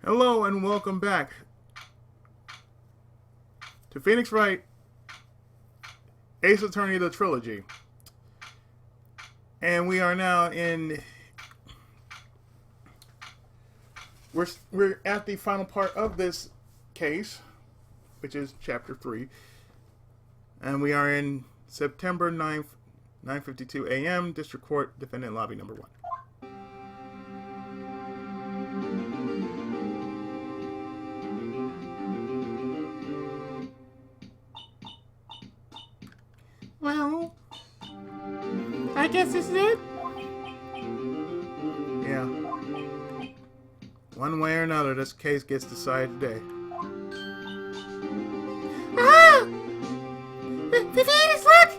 Hello and welcome back to Phoenix Wright, Ace Attorney the Trilogy. And we are now in... We're at the final part of this case, which is Chapter 3. And we are in September 9th, 9:52 a.m., District Court, Defendant Lobby Number 1. Well, I guess this is it? Yeah. One way or another, this case gets decided today. Ah! Phoenix, look!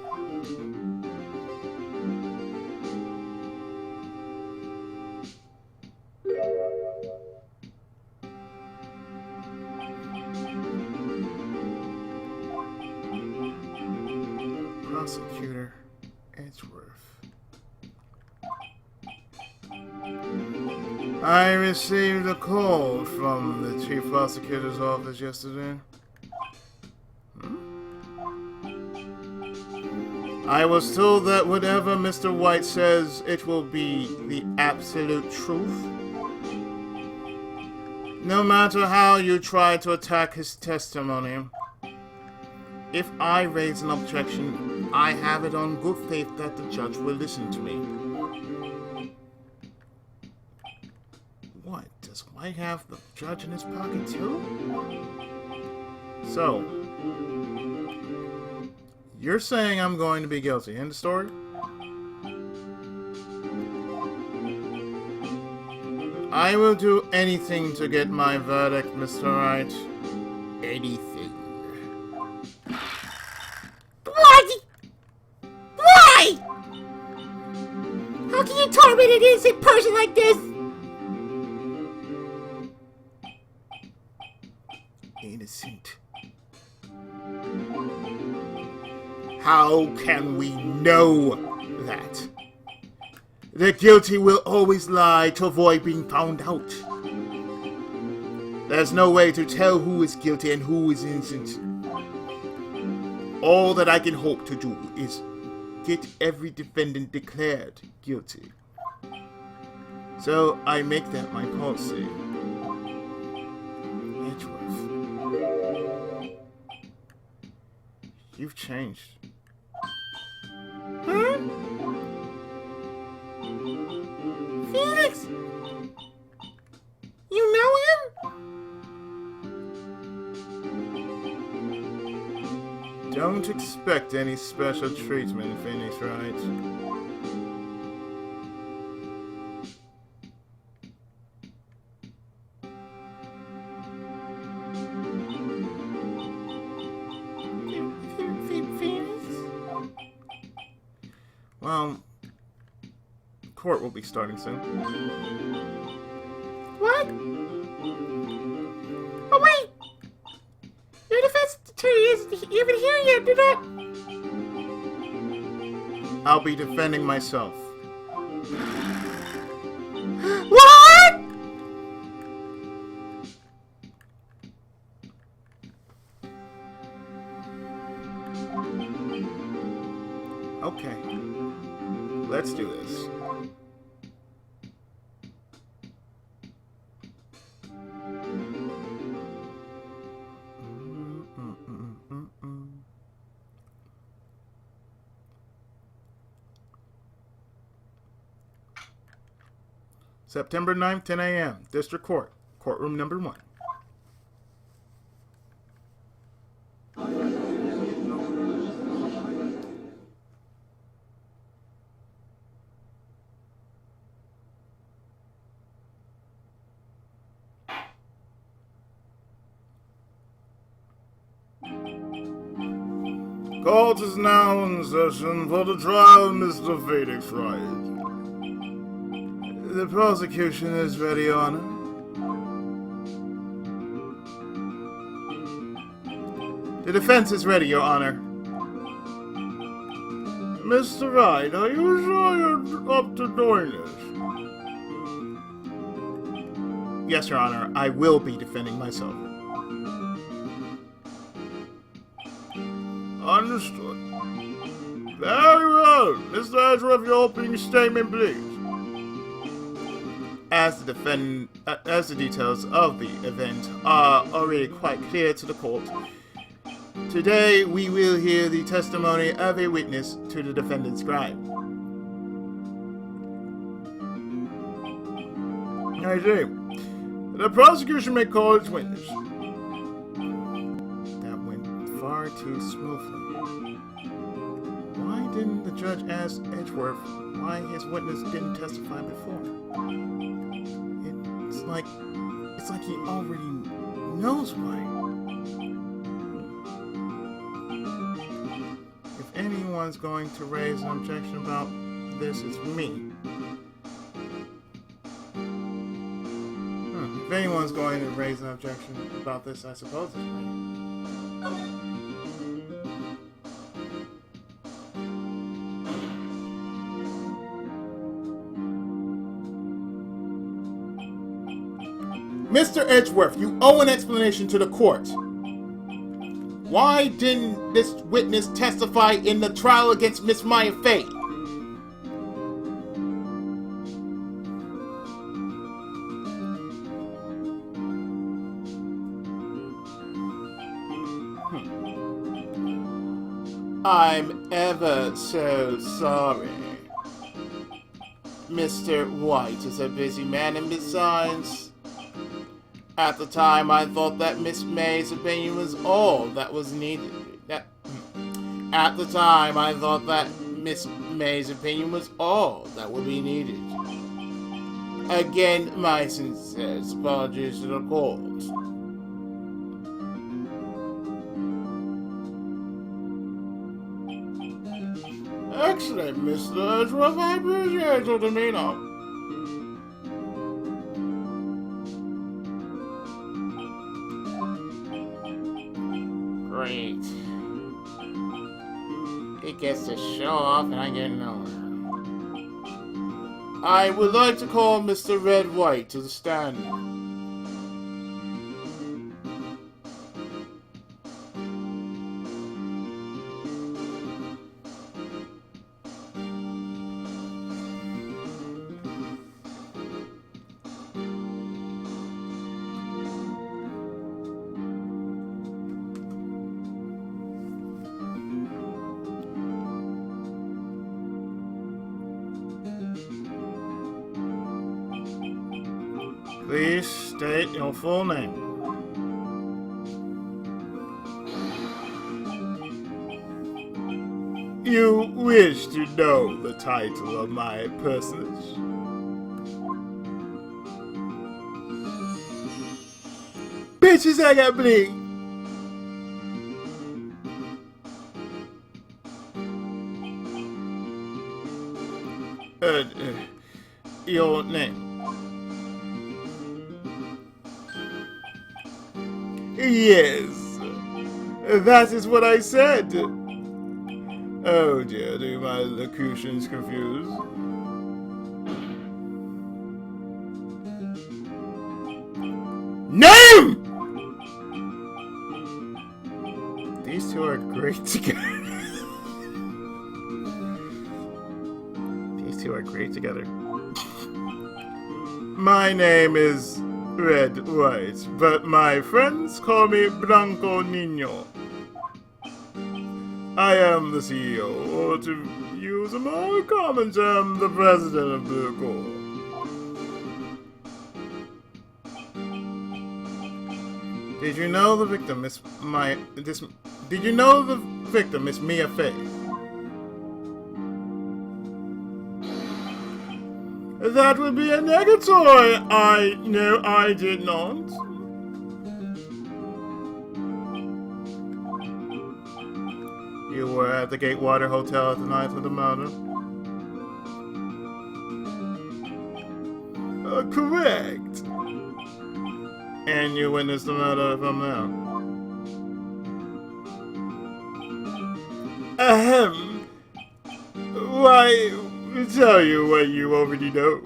Prosecutor Edgeworth. I received a call from the Chief Prosecutor's office yesterday. I was told that whatever Mr. White says, it will be the absolute truth. No matter how you try to attack his testimony. If I raise an objection, I have it on good faith that the judge will listen to me. What? Does White have the judge in his pocket too? So, you're saying I'm going to be guilty. End of story? I will do anything to get my verdict, Mr. Wright. Anything. What? Why? How can you torment an innocent person like this? Innocent. How can we know that? The guilty will always lie to avoid being found out. There's no way to tell who is guilty and who is innocent. All that I can hope to do is get every defendant declared guilty. So I make that my policy. Edgeworth. You've changed. Huh? Phoenix! You know him? Don't expect any special treatment, Phoenix Wright. Phoenix? Well, court will be starting soon. What? Oh wait! Your defense attorney isn't even here yet, do not... I'll be defending myself. What? Okay. Let's do this. September 9th, 10 a.m. District Court, Courtroom Number 1. Court is now in session for the trial of Mr. Phoenix Wright. The prosecution is ready, Your Honor. The defense is ready, Your Honor. Mr. Wright, are you sure you're up to doing this? Yes, Your Honor, I will be defending myself. Understood. Very well. Mr. Edgeworth, your opening statement, please. As the details of the event are already quite clear to the court, today we will hear the testimony of a witness to the defendant's crime. I see. The prosecution may call its witness. That went far too smoothly. Why didn't the judge ask Edgeworth why his witness didn't testify before? It's like he already knows why. If anyone's going to raise an objection about this, it's me. If anyone's going to raise an objection about this, I suppose it's me. Mr. Edgeworth, you owe an explanation to the court. Why didn't this witness testify in the trial against Miss Maya Fey? I'm ever so sorry. Mr. White is a busy man, and besides, at the time I thought that Miss May's opinion was all that was needed. At the time I thought that Miss May's opinion was all that would be needed. Again, my sincere apologies to the court. Excellent, Mr. Edgeworth. I appreciate your demeanor. Great. He gets to show off and I get nowhere. I would like to call Mr. Red White to the stand. Please state your full name. You wish to know the title of my personage? Bitches, I got bling. Your name? Yes, that is what I said. Oh dear, do my locutions confuse? Name! These two are great together. These two are great together. My name is Red White, but my friends call me Blanco Niño. I am the CEO, or to use a more common term, the president of the court. Did you know the victim, Miss Mia Fey? That would be a negatory. No, I did not. You were at the Gatewater Hotel at the night of the murder? Correct. And you witnessed the murder from there? Ahem. Why, tell you what you already know.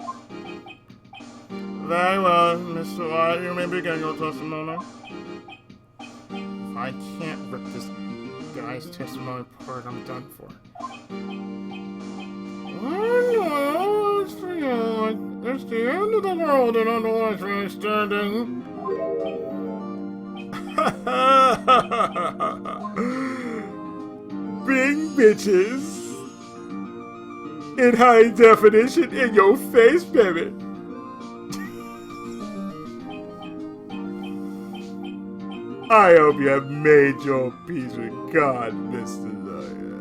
Very well, Mr. Wright, you may begin your testimony. If I can't rip this guy's testimony apart, I'm done for. Well, it's the end of the world and otherwise really standing. Big bitches in high definition in your face, baby. I hope you have made your peace with God, Mr. Lawyer.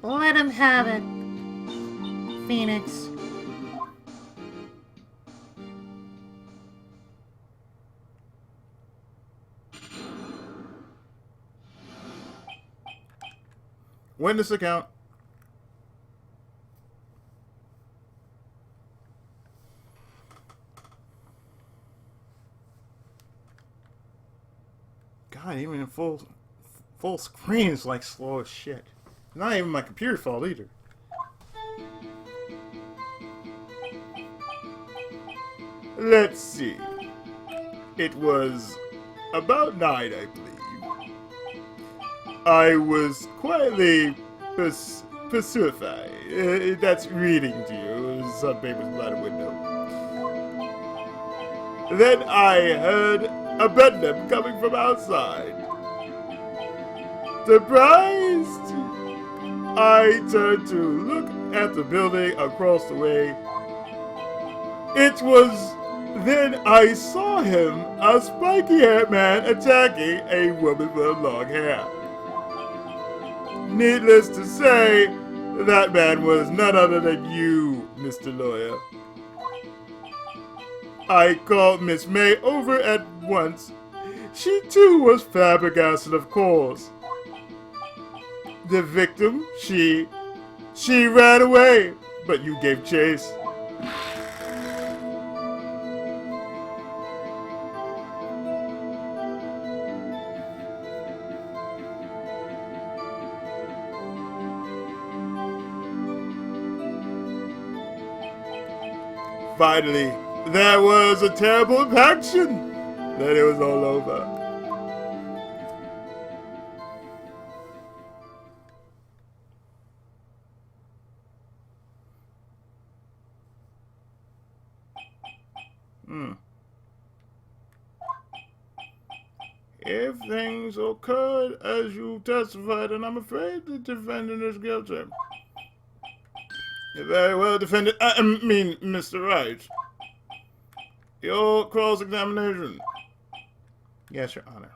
Let him have it, Phoenix. Witness account. God, even in full screen is like slow as shit. Not even my computer fault either. Let's see. It was about 9, I believe. I was quietly pacified. That's reading to you. Some papers by the window. Then I heard a bedlam coming from outside. Surprised, I turned to look at the building across the way. It was then I saw him, a spiky-haired man, attacking a woman with long hair. Needless to say, that man was none other than you, Mr. Lawyer. I called Miss May over at once. She too was flabbergasted, of course. The victim, she ran away, but you gave chase. Finally, there was a terrible impaction. Then it was all over. If things occurred as you testified, and I'm afraid the defendant is guilty. You're very well, defendant. I mean, Mr. Wright. Your cross-examination. Yes, Your Honor.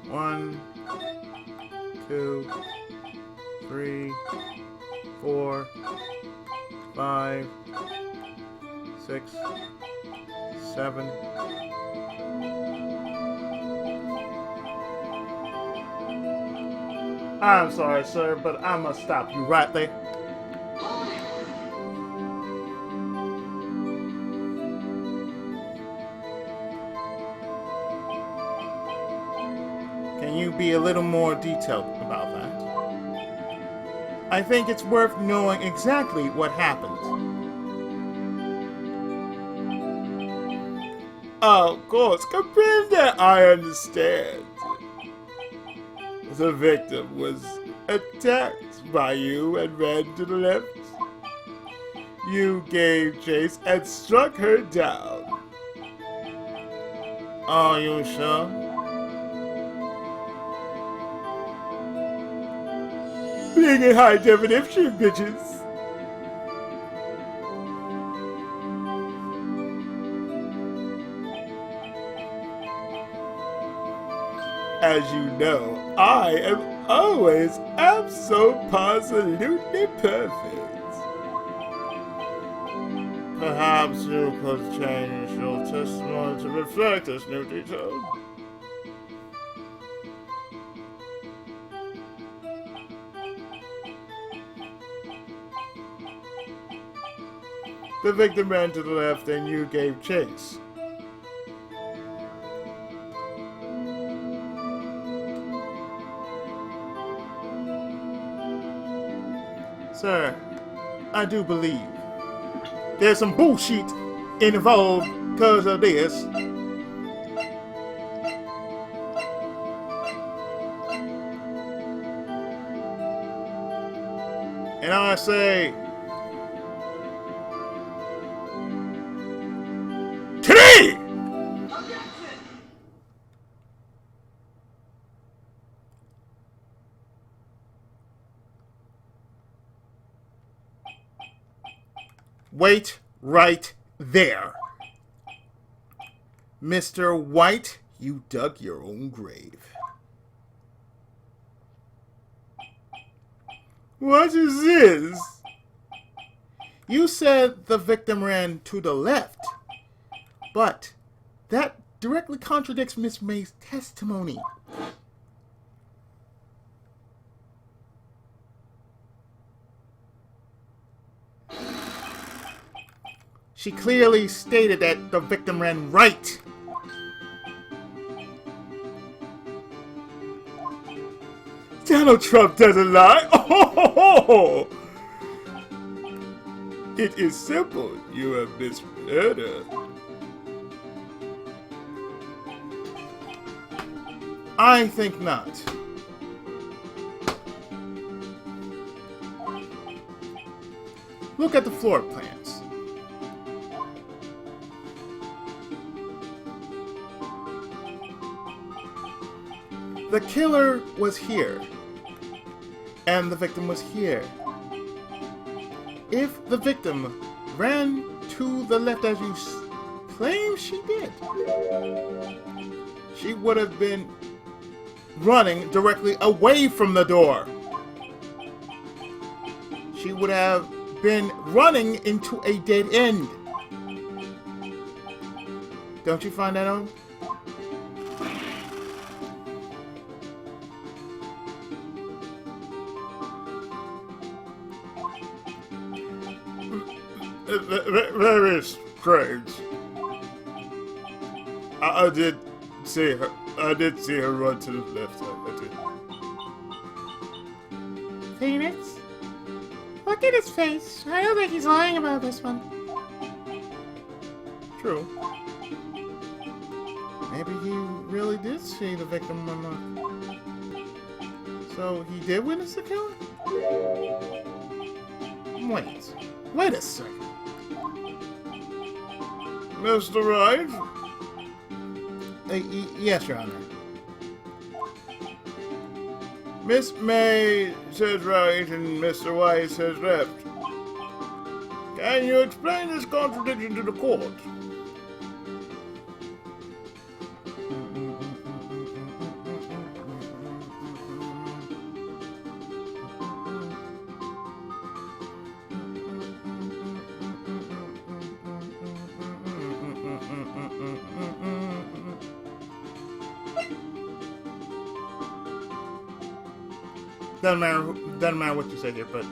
One, 2, 3, 4, 5, 6, 7. I'm sorry, sir, but I must stop you right there. Can you be a little more detailed about that? I think it's worth knowing exactly what happened. Of course, comprende, I understand. The victim was attacked by you and ran to the left. You gave chase and struck her down. Are you sure? Being in high definition, bitches. As you know, I am always absolutely perfect. Perhaps you could change your testimony to reflect this new detail. The victim ran to the left and you gave chase. Sir, I do believe there's some bullshit involved because of this. And I say, today! Wait right there. Mr. White, you dug your own grave. What is this? You said the victim ran to the left, but that directly contradicts Miss May's testimony. She clearly stated that the victim ran right. Donald Trump doesn't lie. Oh! It is simple. You have misheard her. I think not. Look at the floor plans. The killer was here, and the victim was here. If the victim ran to the left as you claim she did, she would have been running directly away from the door. She would have been running into a dead end. Don't you find that odd? Very strange. I did see her. I did see her run to the left. I did. Phoenix? Look at his face. I don't think he's lying about this one. True. Maybe he really did see the victim on the... So he did witness the killing? Wait a second. Mr. Wright? Yes, Your Honor. Miss May says right and Mr. White says left. Can you explain this contradiction to the court? Doesn't matter what you say here, but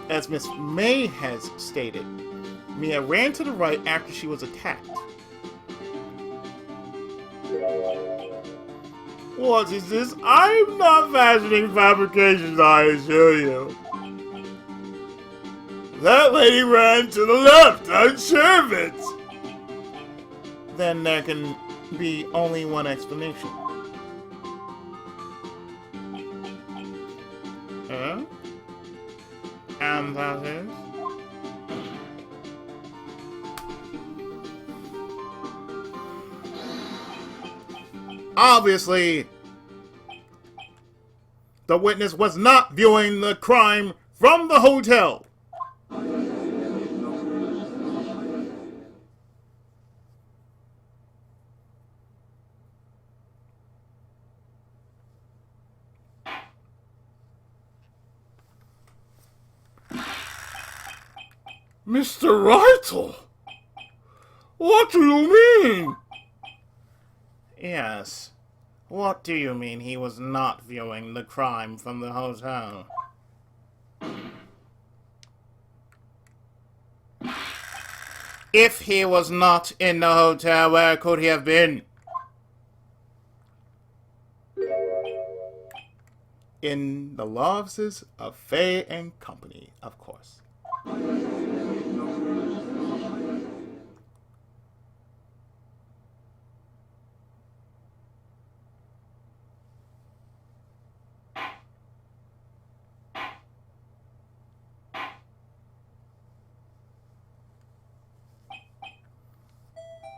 as Miss May has stated, Mia ran to the right after she was attacked. What is this? I'm not fashioning fabrications, I assure you. That lady ran to the left, I'm sure of it. Then there can be only one explanation. And that is? Obviously, the witness was not viewing the crime from the hotel. Mr. Reitel! What do you mean? Yes. What do you mean he was not viewing the crime from the hotel? If he was not in the hotel, where could he have been? In the law offices of Fay and Company, of course.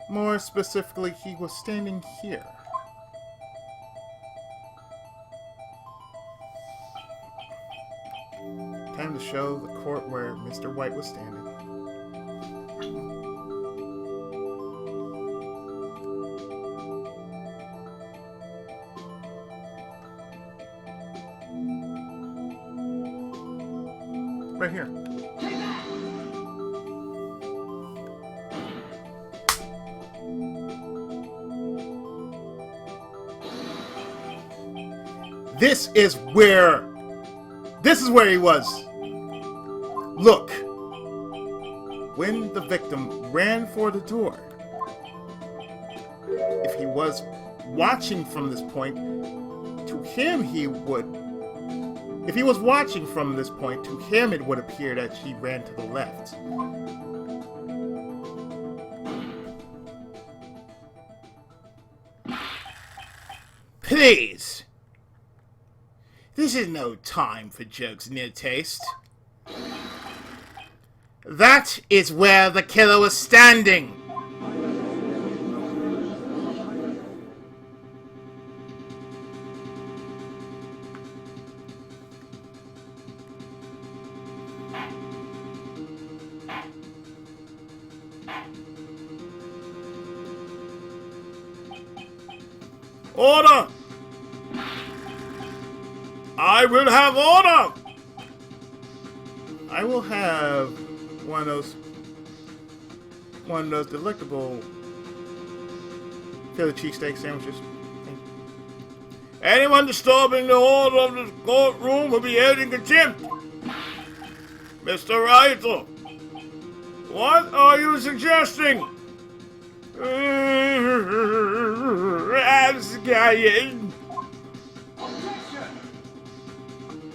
More specifically, he was standing here. Time to show the court where Mr. White was standing. Right here. This is where he was. Look. When the victim ran for the door, if he was watching from this point, to him he would... If he was watching from this point, to him it would appear that she ran to the left. Please! This is no time for jokes in your taste. That is where the killer was standing. Order! I will have order! I will have one of those delectable Philly cheesesteak sandwiches. Anyone disturbing the order of this courtroom will be held in contempt. Mr. Reitel, what are you suggesting?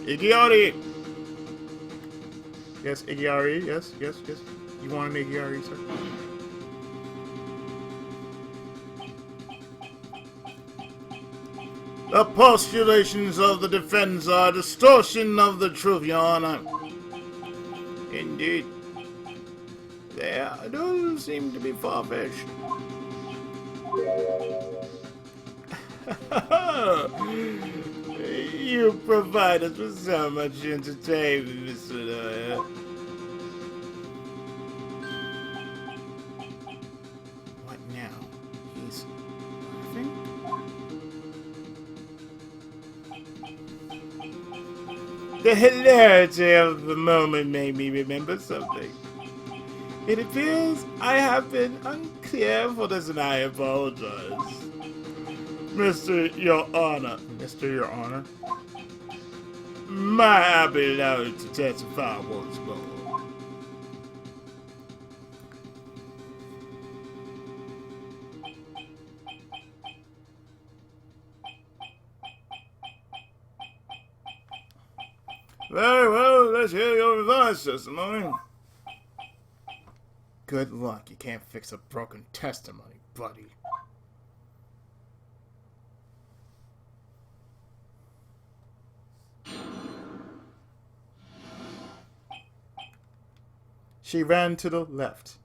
Iggyari. Yes, Iggyari. Yes. You want an Iggyari, sir? The postulations of the defense are a distortion of the truth, Your Honor. Indeed. They do seem to be far-fetched. You provide us with so much entertainment, Mr. Lawyer. What now? He's laughing? The hilarity of the moment made me remember something. It appears I have been unclear for this, and I apologize. Mr. Your Honor. Mr. Your Honor? Might I be allowed to testify once more? Very well, let's hear your revised testimony. Good luck, you can't fix a broken testimony, buddy. She ran to the left.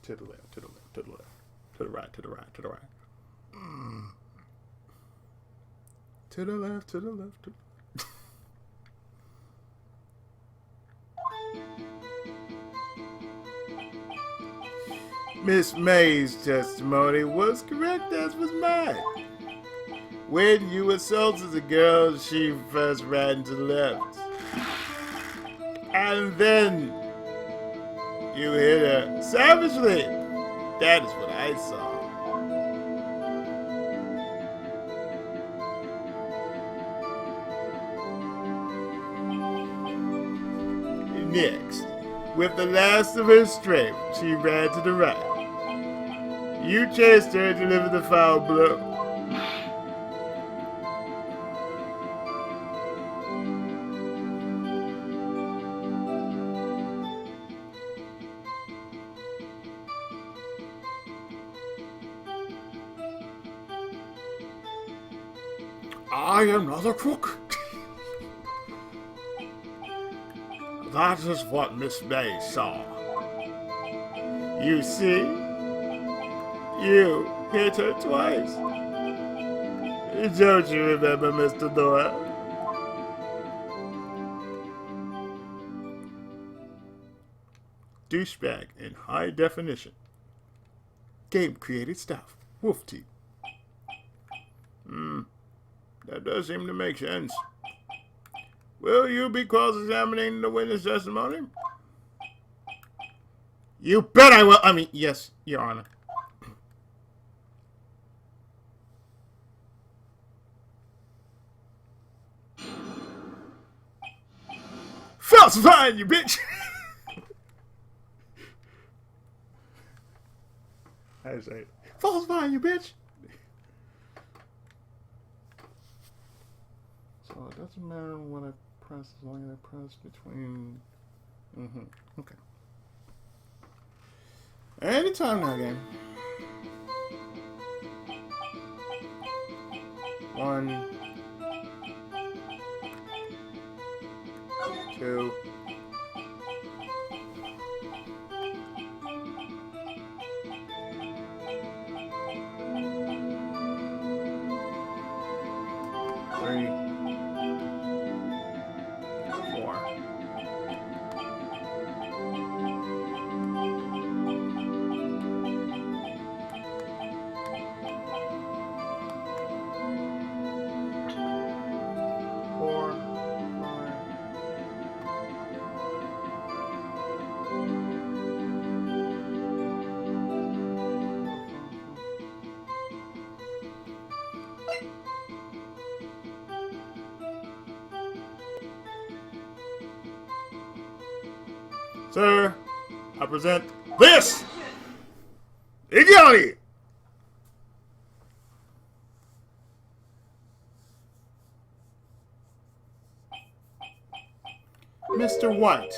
To the left, to the left, to the left. To the right, to the right, to the right. To the left, to the left, to the left. Miss May's testimony was correct, as was mine. When you assaulted the girl, she first ran to the left. And then you hit her savagely. That is what I saw. Next, with the last of her strength, she ran to the right. You chased her and delivered the foul blow. I am not a crook. That is what Miss May saw. You see? You hit her twice. Don't you remember, Mr. Doyle? Douchebag in high definition. Game created stuff. Wolf teeth. That does seem to make sense. Will you be cross-examining the witness testimony? You bet I will. I mean, yes, Your Honor. Falsifying, you bitch! I say it. Falsifying, you bitch! So it doesn't matter what I press as long as I press between. Okay. Anytime now, game. 1, 2. 3, 4. Sir, I present this! Igniati! Mr. White,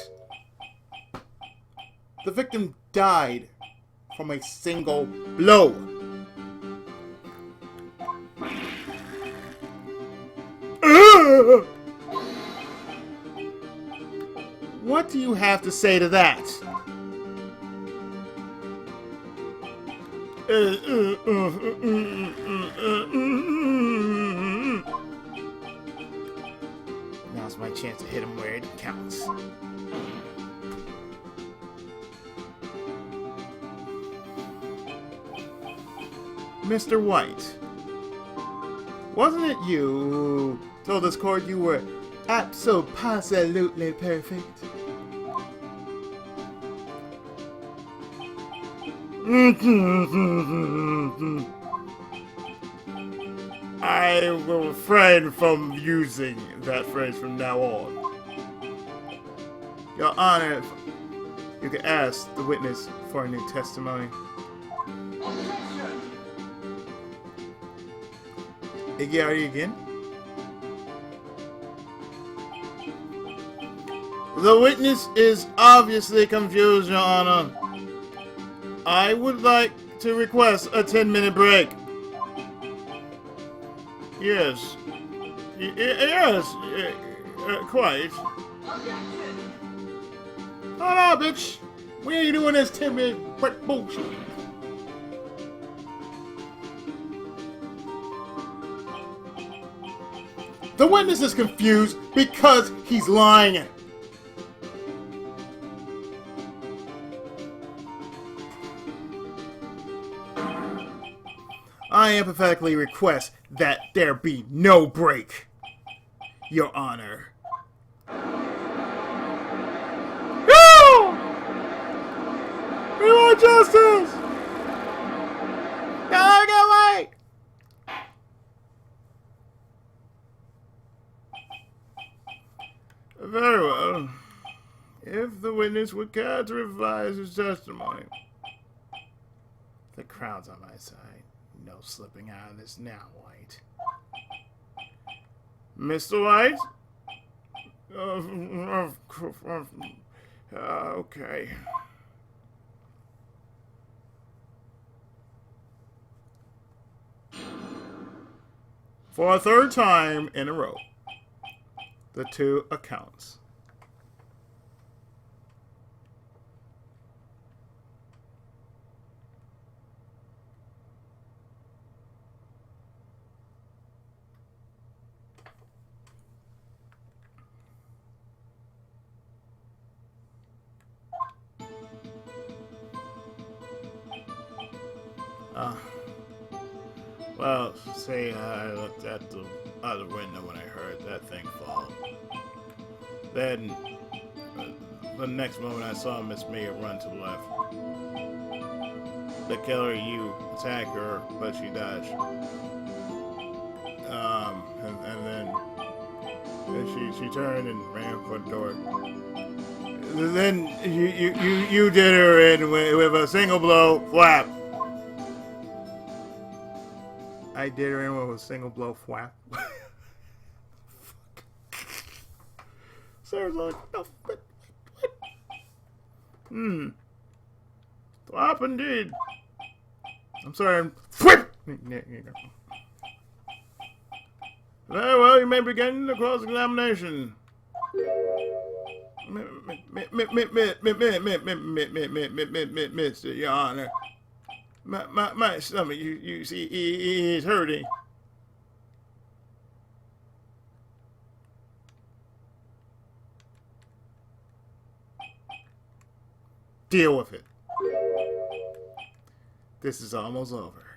the victim died from a single blow. What do you have to say to that? Now's my chance to hit him where it counts. Mr. White, wasn't it you who told this court you were absolutely perfect? I will refrain from using that phrase from now on. Your Honor, you can ask the witness for a new testimony. Igniati again. The witness is obviously confused, Your Honor. I would like to request a 10-minute break. Yes. Yes. Quite. Oh no, bitch. We ain't doing this 10-minute break bullshit. The witness is confused because he's lying. I empathetically request that there be no break, Your Honor. We want justice! Get away! Very well. If the witness would care to revise his testimony. The crowd's on my side. No slipping out of this now, White. Mr. White? Okay. For a third time in a row, the two accounts. Well, see, I looked at the other window when I heard that thing fall. Then, the next moment I saw Miss Mia run to the left. The killer, you attack her, but she dodged. And then she turned and ran for the door. Then you did her in with a single blow, flap. I did her in with a single blow, flap. Sarah's like, no, what? Flap indeed. I'm sorry, I'm whip. Very well, you may begin the cross-examination. Mr. Your Honor. My stomach, you see, is hurting. Deal with it. This is almost over.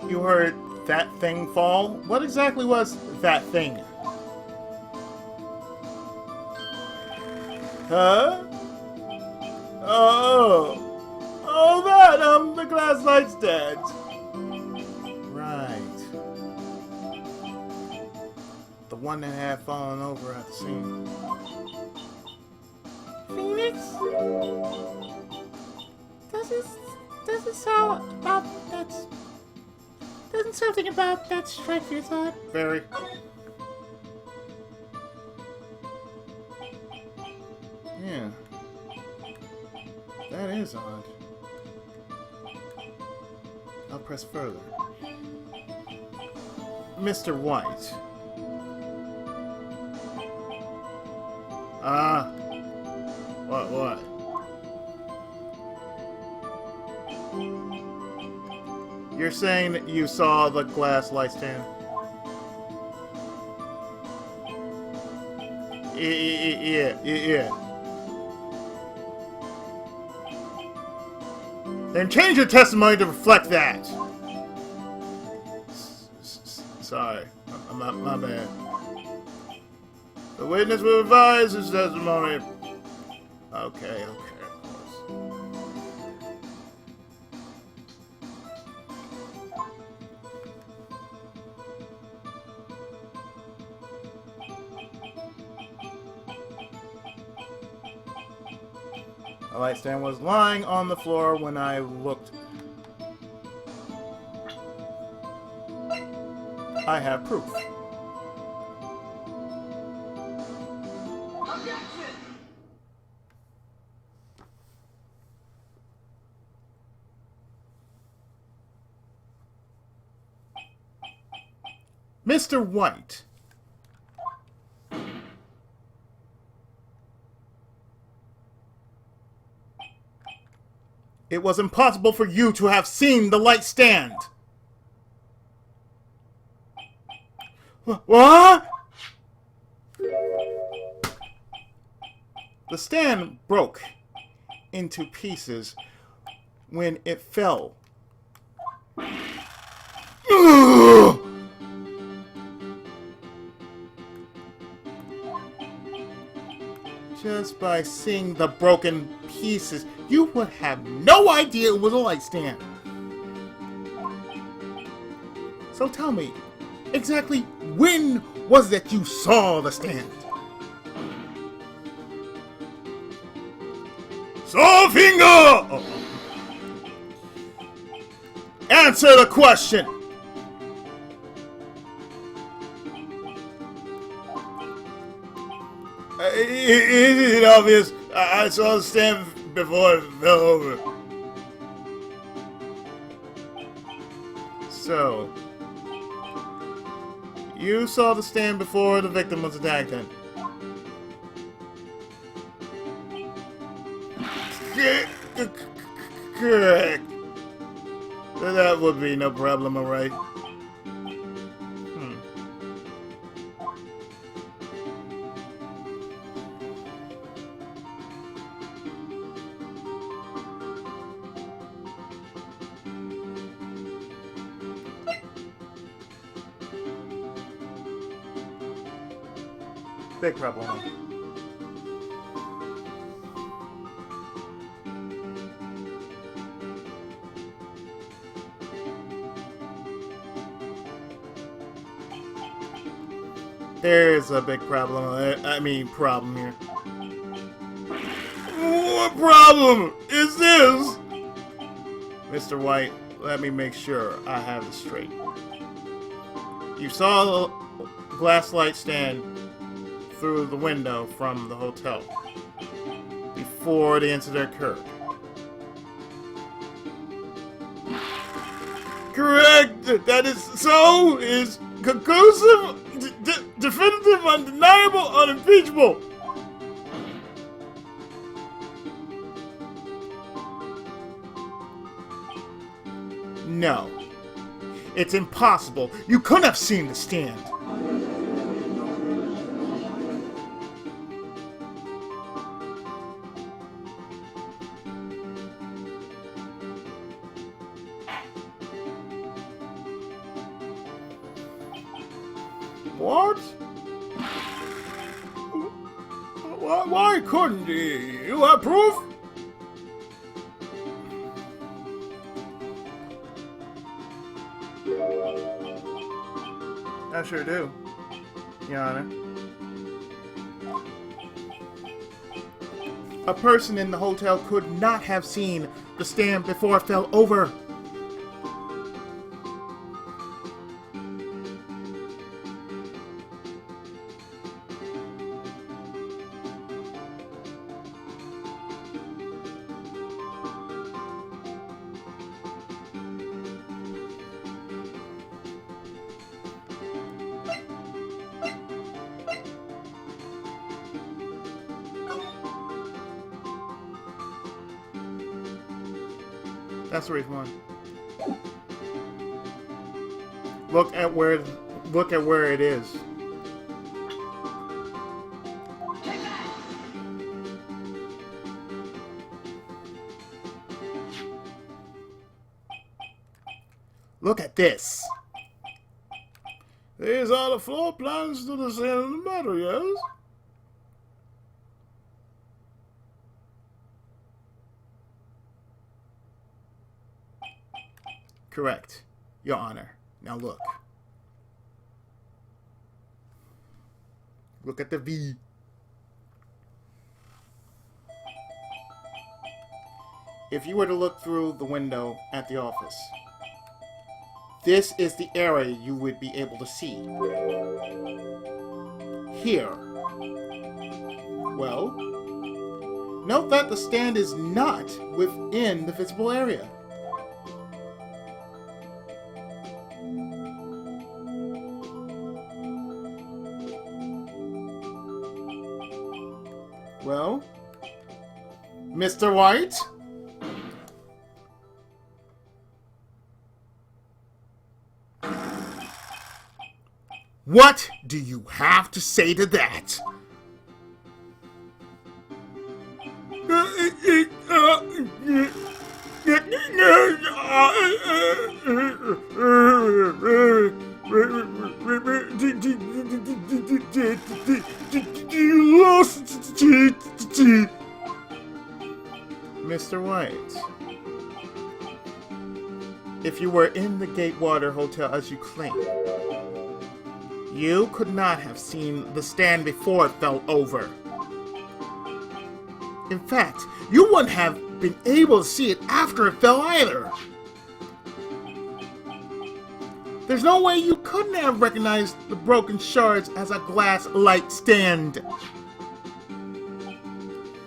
You heard that thing fall? What exactly was that thing? Huh? Oh, that, the glass light stand. Right. The one that had fallen over at the scene. Phoenix? Doesn't sound about that. Doesn't something about that strike your thought? Very. Yeah. That is odd. I'll press further. Mr. White. What? You're saying that you saw the glass light stand? Yeah. Then change your testimony to reflect that. Sorry, my bad. The witness will revise his testimony. Okay, of course. The light stand was lying on the floor when I looked I have proof. Objection! Mr. White. It was impossible for you to have seen the light stand. What? The stand broke into pieces when it fell. Just by seeing the broken pieces, you would have no idea it was a light stand. So tell me, exactly when was that you saw the stand? Saw finger! Oh. Answer the question! Is it obvious? I saw the stand before it fell over. So, you saw the stand before the victim was attacked then? Correct. That would be no problem, alright? Big problem. There's a big problem. Problem here. What problem is this? Mr. White, let me make sure I have this straight. You saw the glass light stand through the window from the hotel before the incident occurred. Correct! That is so, is conclusive, definitive, undeniable, unimpeachable. No. It's impossible. You couldn't have seen the stand. What? Why couldn't he? You have proof? I sure do, Your Honor. A person in the hotel could not have seen the stand before it fell over. That's the reason why. Look at where it is. Look at this. These are the floor plans to the scene of the matter, yes? Correct, Your Honor. Now look. Look at the V. If you were to look through the window at the office, This is the area you would be able to see. Here. Well, note that the stand is not within the visible area. Well, Mr. White? What do you have to say to that? Mr. White, if you were in the Gatewater Hotel as you claim, you could not have seen the stand before it fell over. In fact, you wouldn't have been able to see it after it fell either. There's no way you couldn't have recognized the broken shards as a glass light stand.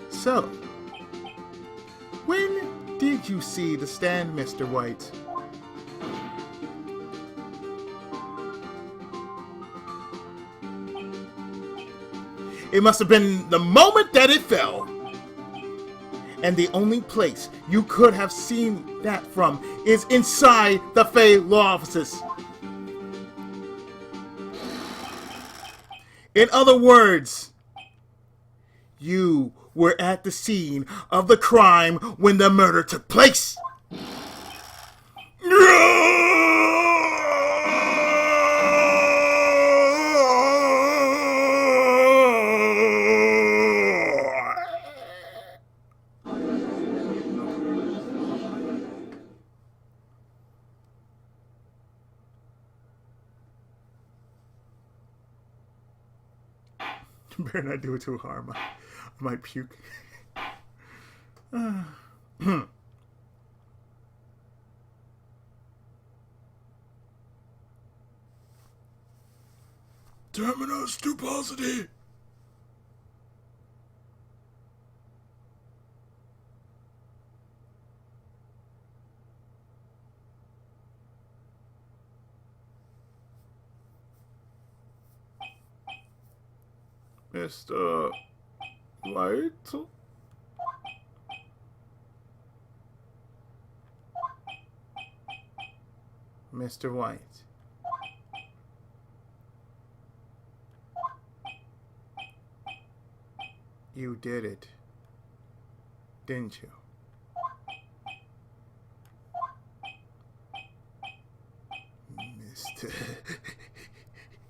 So, when did you see the stand, Mr. White? It must have been the moment that it fell. And the only place you could have seen that from is inside the Fey law offices. In other words, you were at the scene of the crime when the murder took place. Better not do it too hard. I might puke. Terminus stuposity. Mr. White? Mr. White. You did it, didn't you? Mr.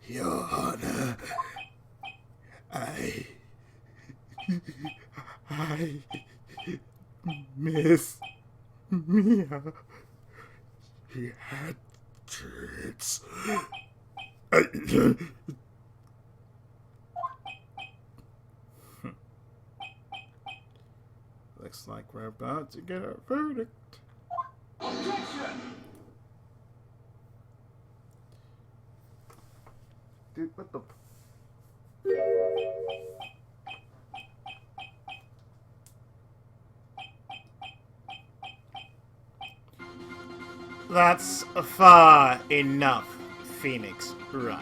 Your Honor. I miss Mia. She had kids. Looks like we're about to get our verdict. Objection! Dude, what the... That's far enough, Phoenix Wright.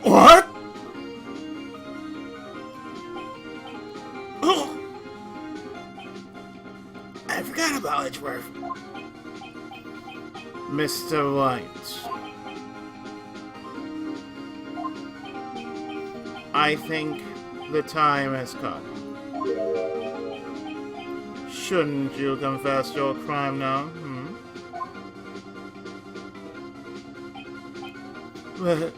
What? Oh! I forgot about Edgeworth. Mr. White. I think the time has come. Shouldn't you confess your crime now? What?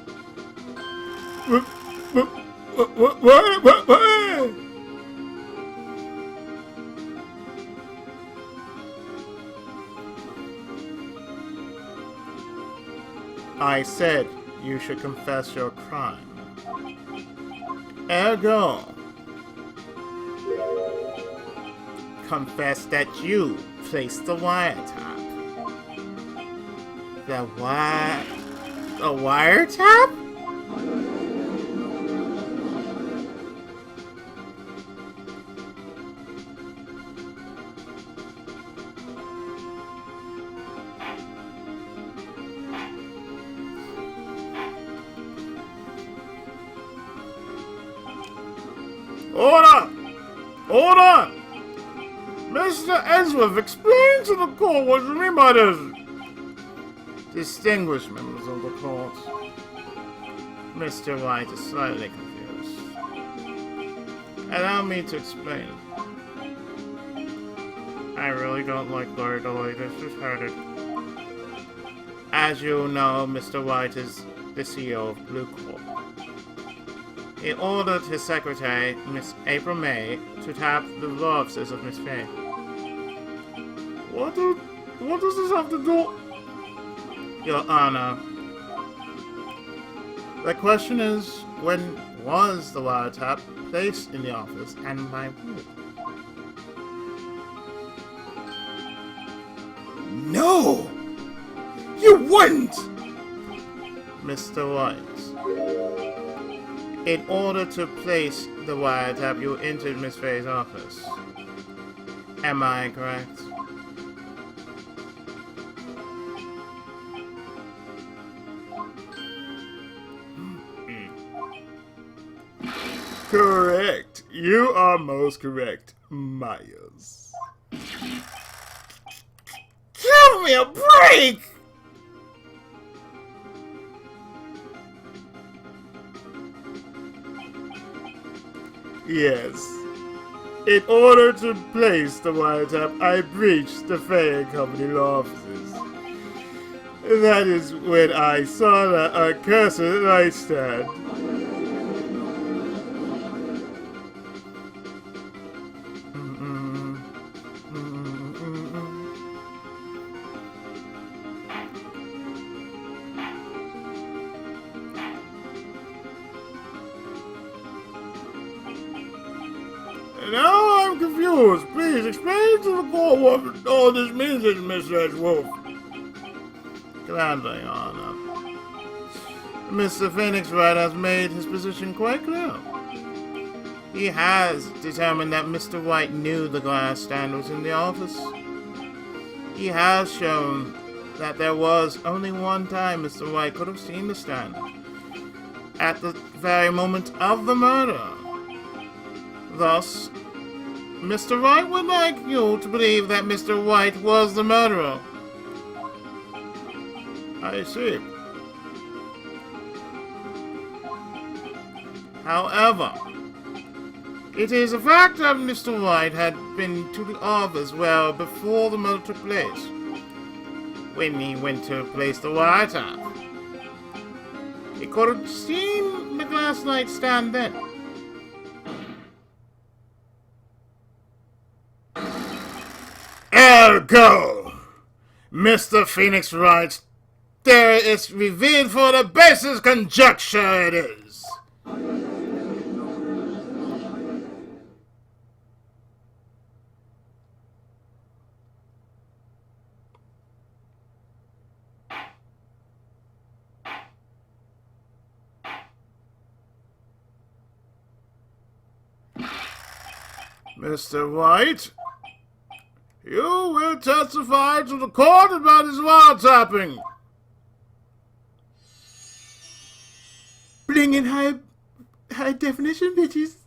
I said you should confess your crime. Ergo, confess that you placed the wiretap. The wiretap? Hold on! Mr. Edgeworth, explain to the court what you mean by this. Distinguished members of the court, Mr. Wright is slightly confused. Allow me to explain. I really don't like Lord Delay, this is hurted. As you know, Mr. Wright is the CEO of Blue Corp. He ordered his secretary, Miss April May, to tap the law offices of Miss Faye. What does this have to do? Your Honor, the question is, when was the wiretap placed in the office and by who? No! You wouldn't! Mr. White, in order to place the wiretap, you entered Miss Faye's office. Am I correct? Correct. You are most correct, Myers. Give me a break! Yes. In order to place the wiretap, I breached the Faye & Company law offices. That is when I saw that accursed nightstand. Now I'm confused. Please explain to the court what all this means, Mr. Edgeworth. Gladly, Your Honor. Mr. Phoenix Wright has made his position quite clear. He has determined that Mr. White knew the glass stand was in the office. He has shown that there was only one time Mr. White could have seen the stand. At the very moment of the murder. Thus, Mr. Wright would like you to believe that Mr. White was the murderer. I see. However, it is a fact that Mr. White had been to the office well before the murder took place, when he went to place the wiretap. He could have seen the glass nightstand then. Ergo, Mr. Phoenix Wright, there is revealed for the basest conjecture it is. Mr. White, you will testify to the court about his wiretapping. Bring in high definition, bitches.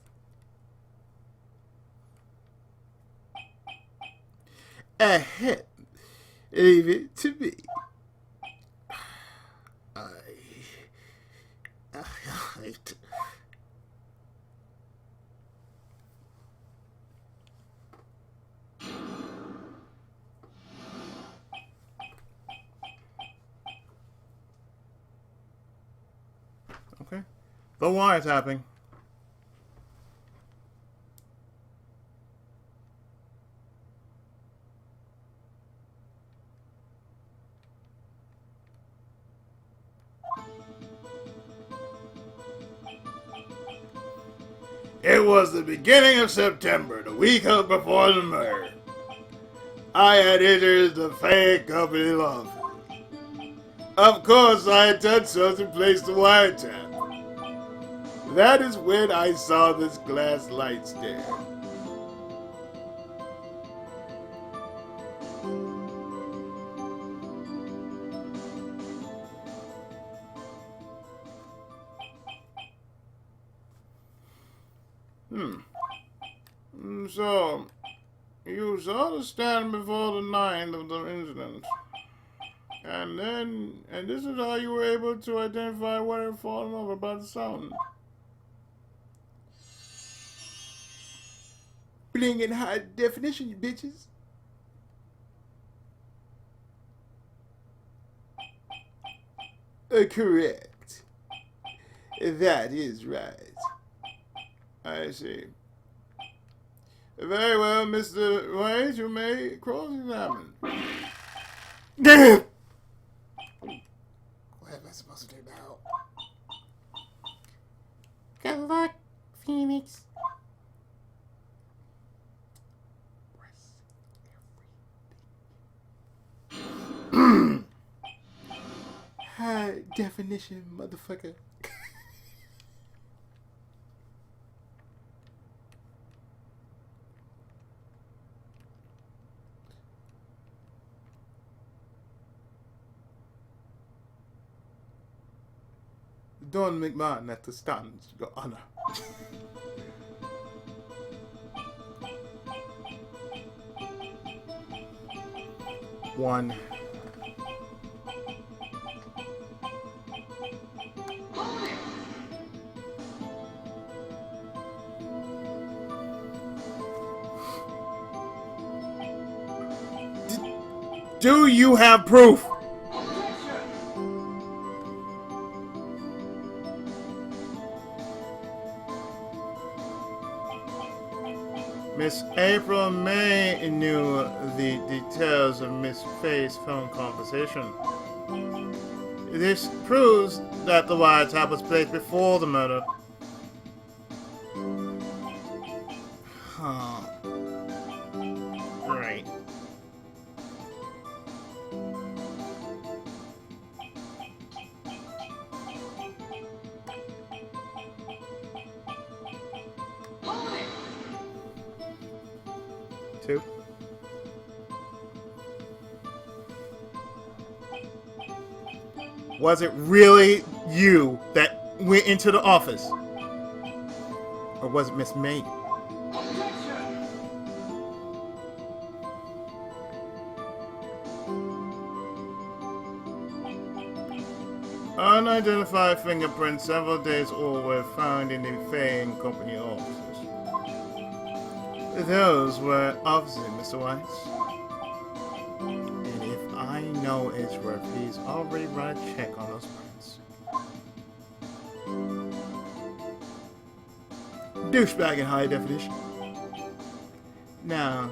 Ahem. Leave it to me. I Okay. The wiretapping. It was the beginning of September, the week of before the murder. I had entered the Fay Company office. Of course, I had done so to place the wiretap. That is when I saw this glass light stand. So, you saw the stand before the night of the incident. And this is how you were able to identify where it had fallen over by the sound. Bling in high definition, you bitches. Correct. That is right. I see. Very well, Mr. Wright, you may cross-examine. What am I supposed to do now? Good luck, Phoenix. High definition, motherfucker. Don McMahon at the stand, Your Honor. One. Do you have proof? Miss April May knew the details of Miss Faye's phone conversation. This proves that the wiretap was placed before the murder. Huh. Right. Two. Was it really you that went into the office? Or was it Miss May? Unidentified fingerprints several days old were found in the Fay and Company offices. Those were obviously Mr. White's. And if I know it's worth, he's already run a check on those prints. Douchebag in high definition. Now,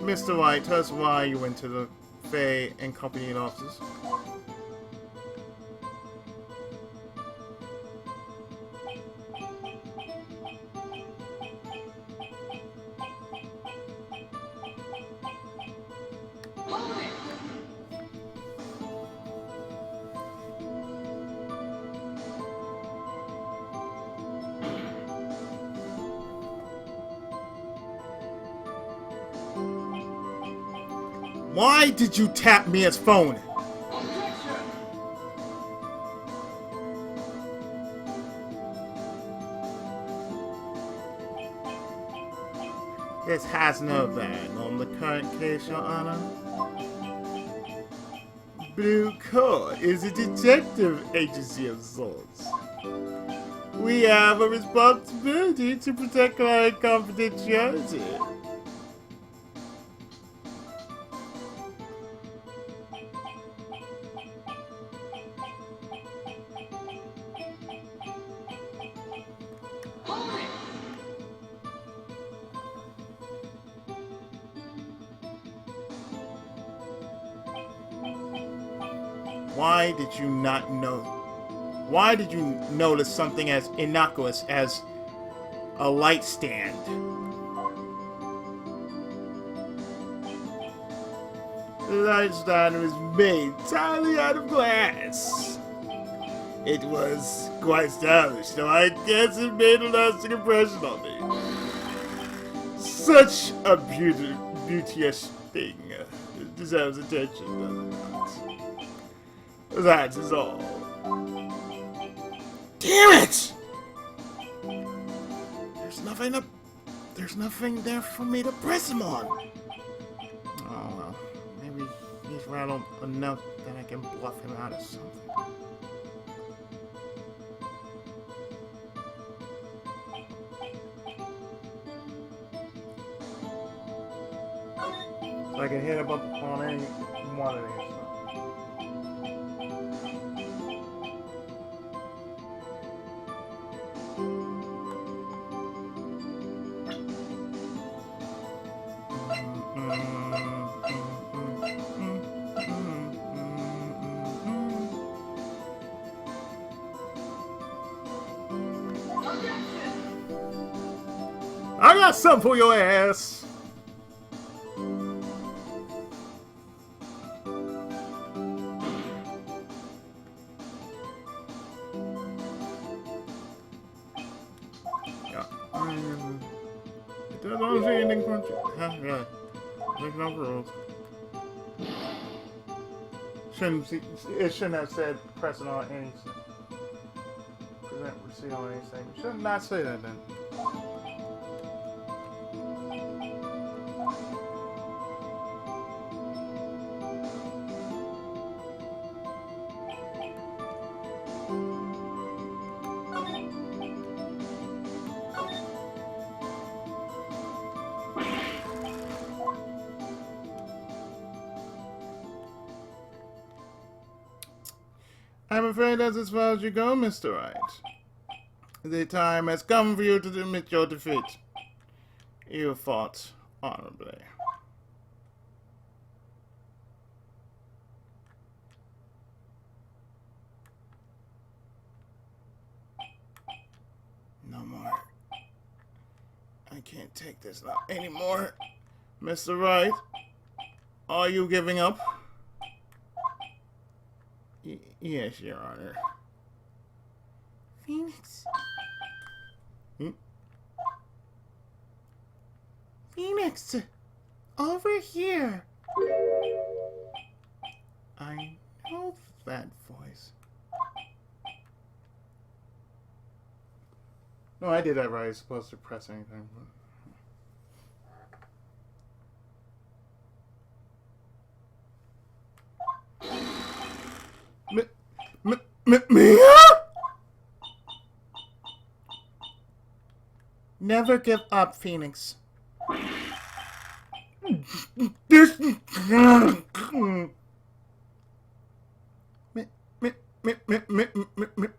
Mr. White, tell us why you went to the Fay and Company offices. Why did you tap Mia's phone? This has no bearing on the current case, Your Honor. Blue Court is a detective agency of sorts. We have a responsibility to protect client confidentiality. Why did you not know? Why did you notice something as innocuous as a light stand. The light stand was made entirely out of glass. It was quite stylish, so I guess it made a lasting impression on me. Such a beauteous thing deserves attention, does it not? That is all. Damn it! There's nothing there for me to press him on. Oh well, maybe he's rattled enough that I can bluff him out of something. So I can hit him up on any one of these. I got something for your ass. Yeah. It doesn't say anything for you. Huh? Yeah. Making up rules. It shouldn't have said pressing on anything. Prevent receipt on anything. It should not say that then. I'm afraid that's as far as you go, Mr. Wright. The time has come for you to admit your defeat. You fought honorably. No more. I can't take this anymore. Mr. Wright, are you giving up? Yes, Your Honor. Phoenix. Hmm? Phoenix. Over here. I know that voice. No, I did that right. I was supposed to press anything. Mia? Never give up, Phoenix. This.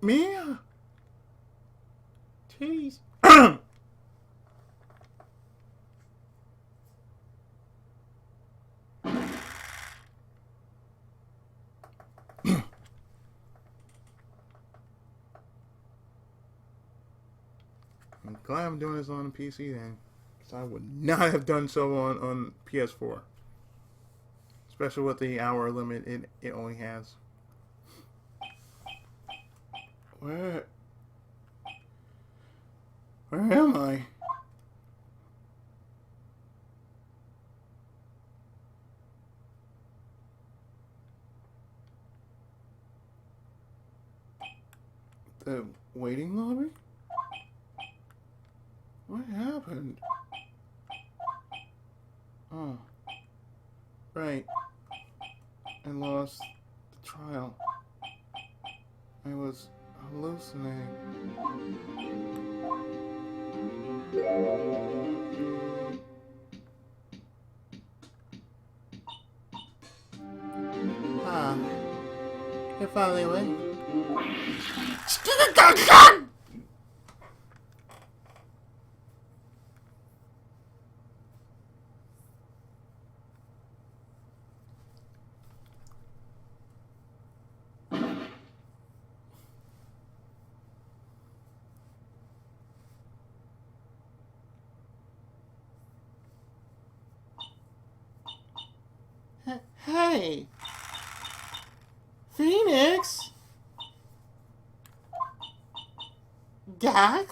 Mia? Jeez. I'm glad I'm doing this on the PC then. Because I would not have done so on PS4. Especially with the hour limit it only has. Where am I? The waiting lobby? What happened? Oh. Right. I lost the trial. I was hallucinating. Ah. You're finally awake. Hey! Phoenix! Gak?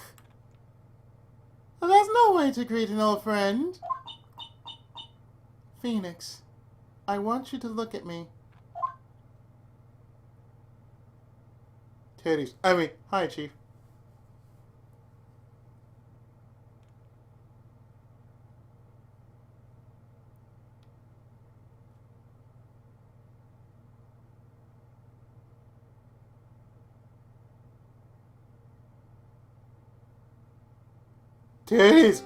Well, that's no way to greet an old friend. Phoenix, I want you to look at me. Titties. Hi, Chief. Titties.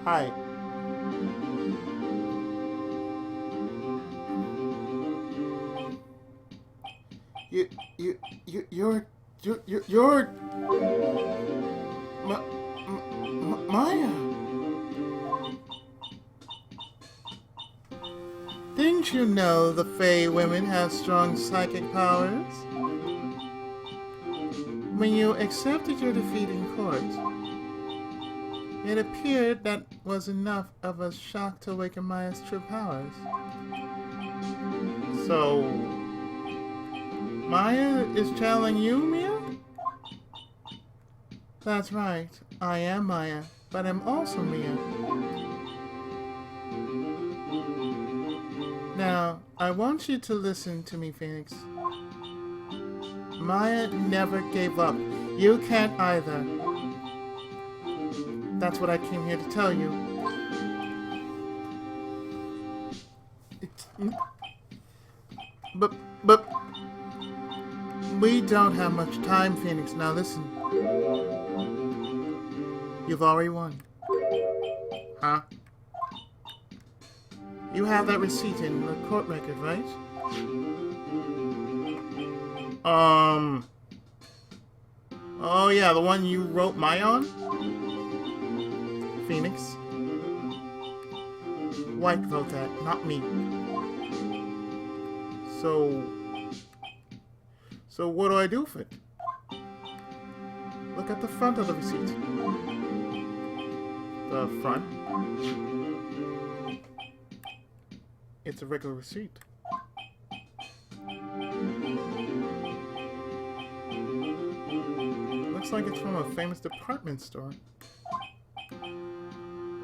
Hi. You're Maya. Didn't you know the Fey women have strong psychic powers? When you accepted your defeat in court, it appeared that was enough of a shock to awaken Maya's true powers. So, Maya is channeling you, Mia? That's right. I am Maya, but I'm also Mia. Now, I want you to listen to me, Phoenix. Maya never gave up. You can't either. That's what I came here to tell you. But we don't have much time, Phoenix. Now listen. You've already won. Huh? You have that receipt in the court record, right? Oh yeah, the one you wrote Maya on? Phoenix. White wrote that, not me. So what do I do with it? Look at the front of the receipt. The front? It's a regular receipt. Looks like it's from a famous department store.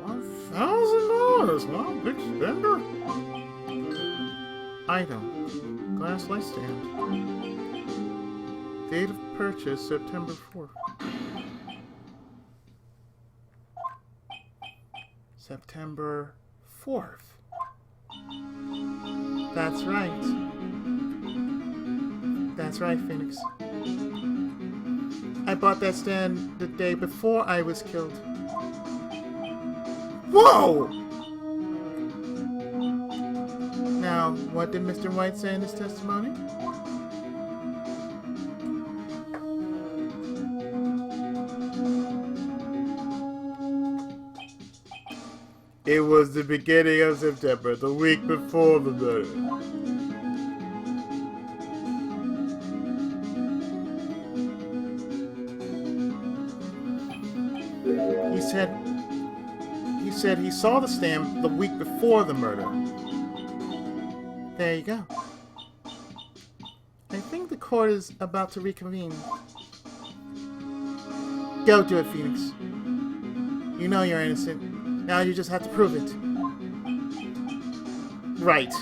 $1,000! Wow, big spender. Item. Glass light stand. Date of purchase, September 4th. September 4th. That's right. That's right, Phoenix. I bought that stand the day before I was killed. Whoa! Now, what did Mr. White say in his testimony? It was the beginning of September, the week before the murder. He said he saw the stand the week before the murder. There you go. I think the court is about to reconvene. Go do it, Phoenix. You know you're innocent. Now you just have to prove it. Right.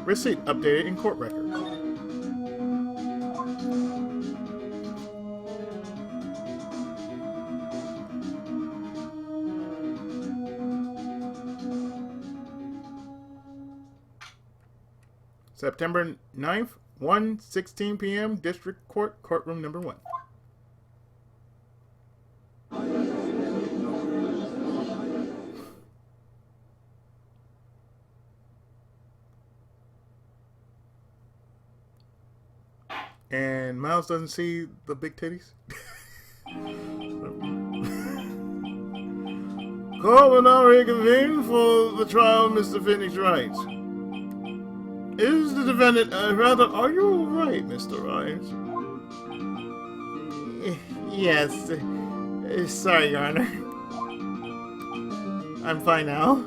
Receipt updated in court record. September 9th, 1:16 p.m., District Court, Courtroom Number 1. And Miles doesn't see the big titties. Court will now reconvene for the trial of Mr. Phoenix Wright. Is the defendant, are you right, Mr. Wright? Yes. Sorry, Your Honor. I'm fine now.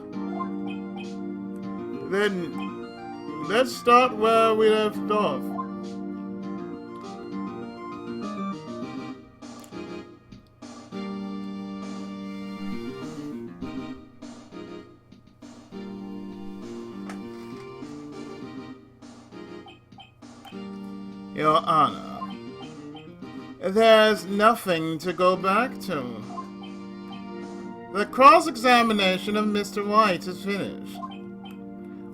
Then let's start where we left off. Your Honor, there's nothing to go back to. The cross-examination of Mr. White is finished.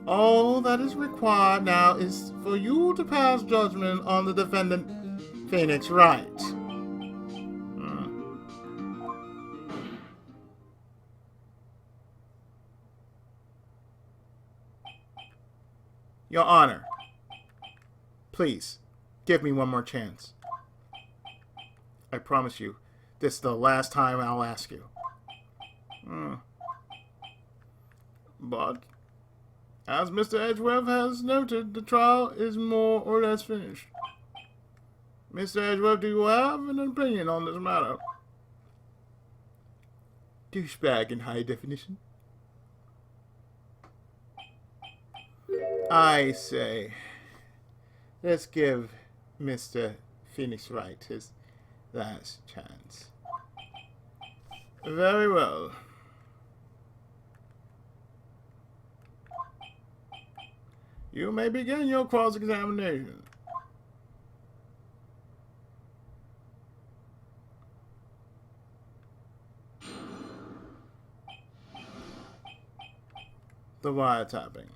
All that is required now is for you to pass judgment on the defendant, Phoenix Wright. Your Honor, please, give me one more chance. I promise you, this is the last time I'll ask you. But, as Mr. Edgeworth has noted, the trial is more or less finished. Mr. Edgeworth, do you have an opinion on this matter? Douchebag in high definition. I say, let's give Mr. Phoenix Wright his last chance. Very well. You may begin your cross-examination. The wiretapping.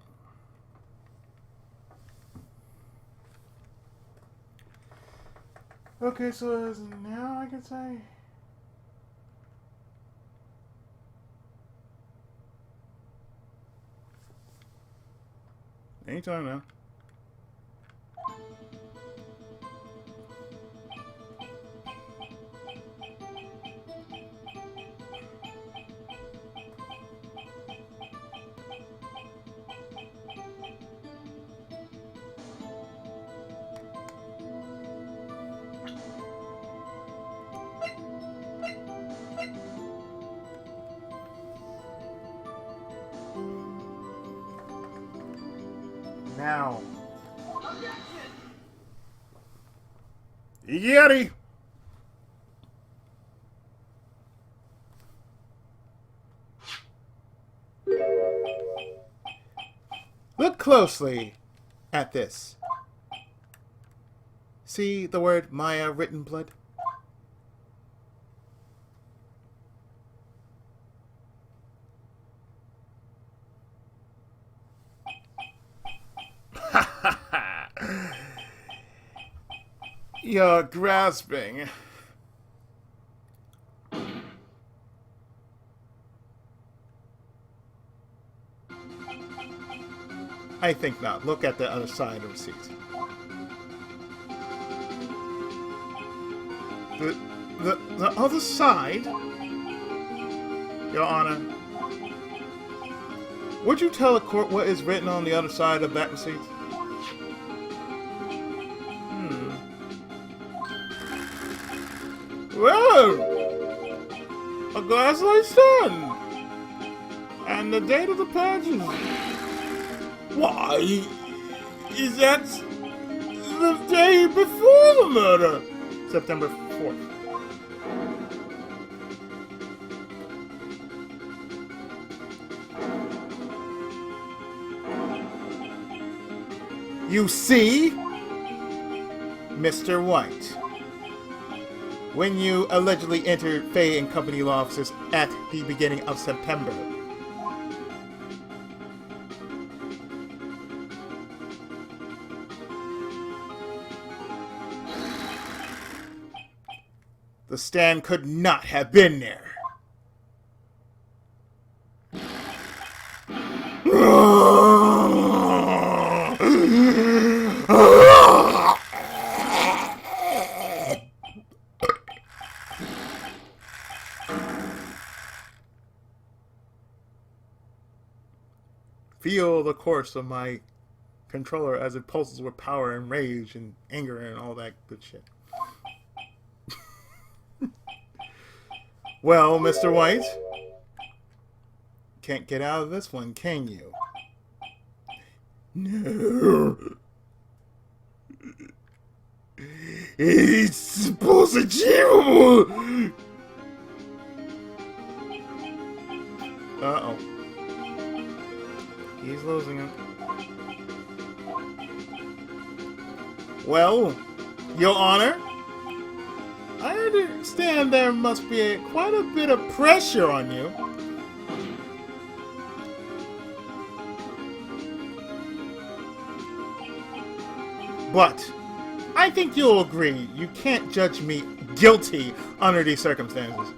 Okay, so as now I can say. Anytime now. Now. Yeti! Look closely at this. See the word Maya written blood? You're grasping. I think not. Look at the other side of the receipt. The other side? Your Honor, would you tell the court what is written on the other side of that receipt? Well, a glass like sun, and the date of the purchase. Why, is that the day before the murder? September 4th. You see, Mr. White, when you allegedly entered Fay and Company law offices at the beginning of September, the stand could not have been there. Feel the course of my controller as it pulses with power and rage and anger and all that good shit. Well, Mr. White, can't get out of this one, can you? No. It's achievable. Uh-oh. He's losing it. Well, Your Honor, I understand there must be quite a bit of pressure on you. But I think you'll agree you can't judge me guilty under these circumstances.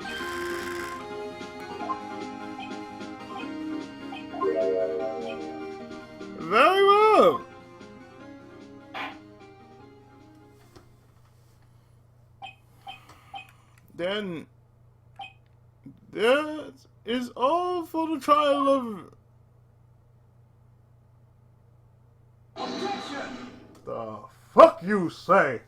Very well. Then that is all for the trial of... Objection! The fuck you say?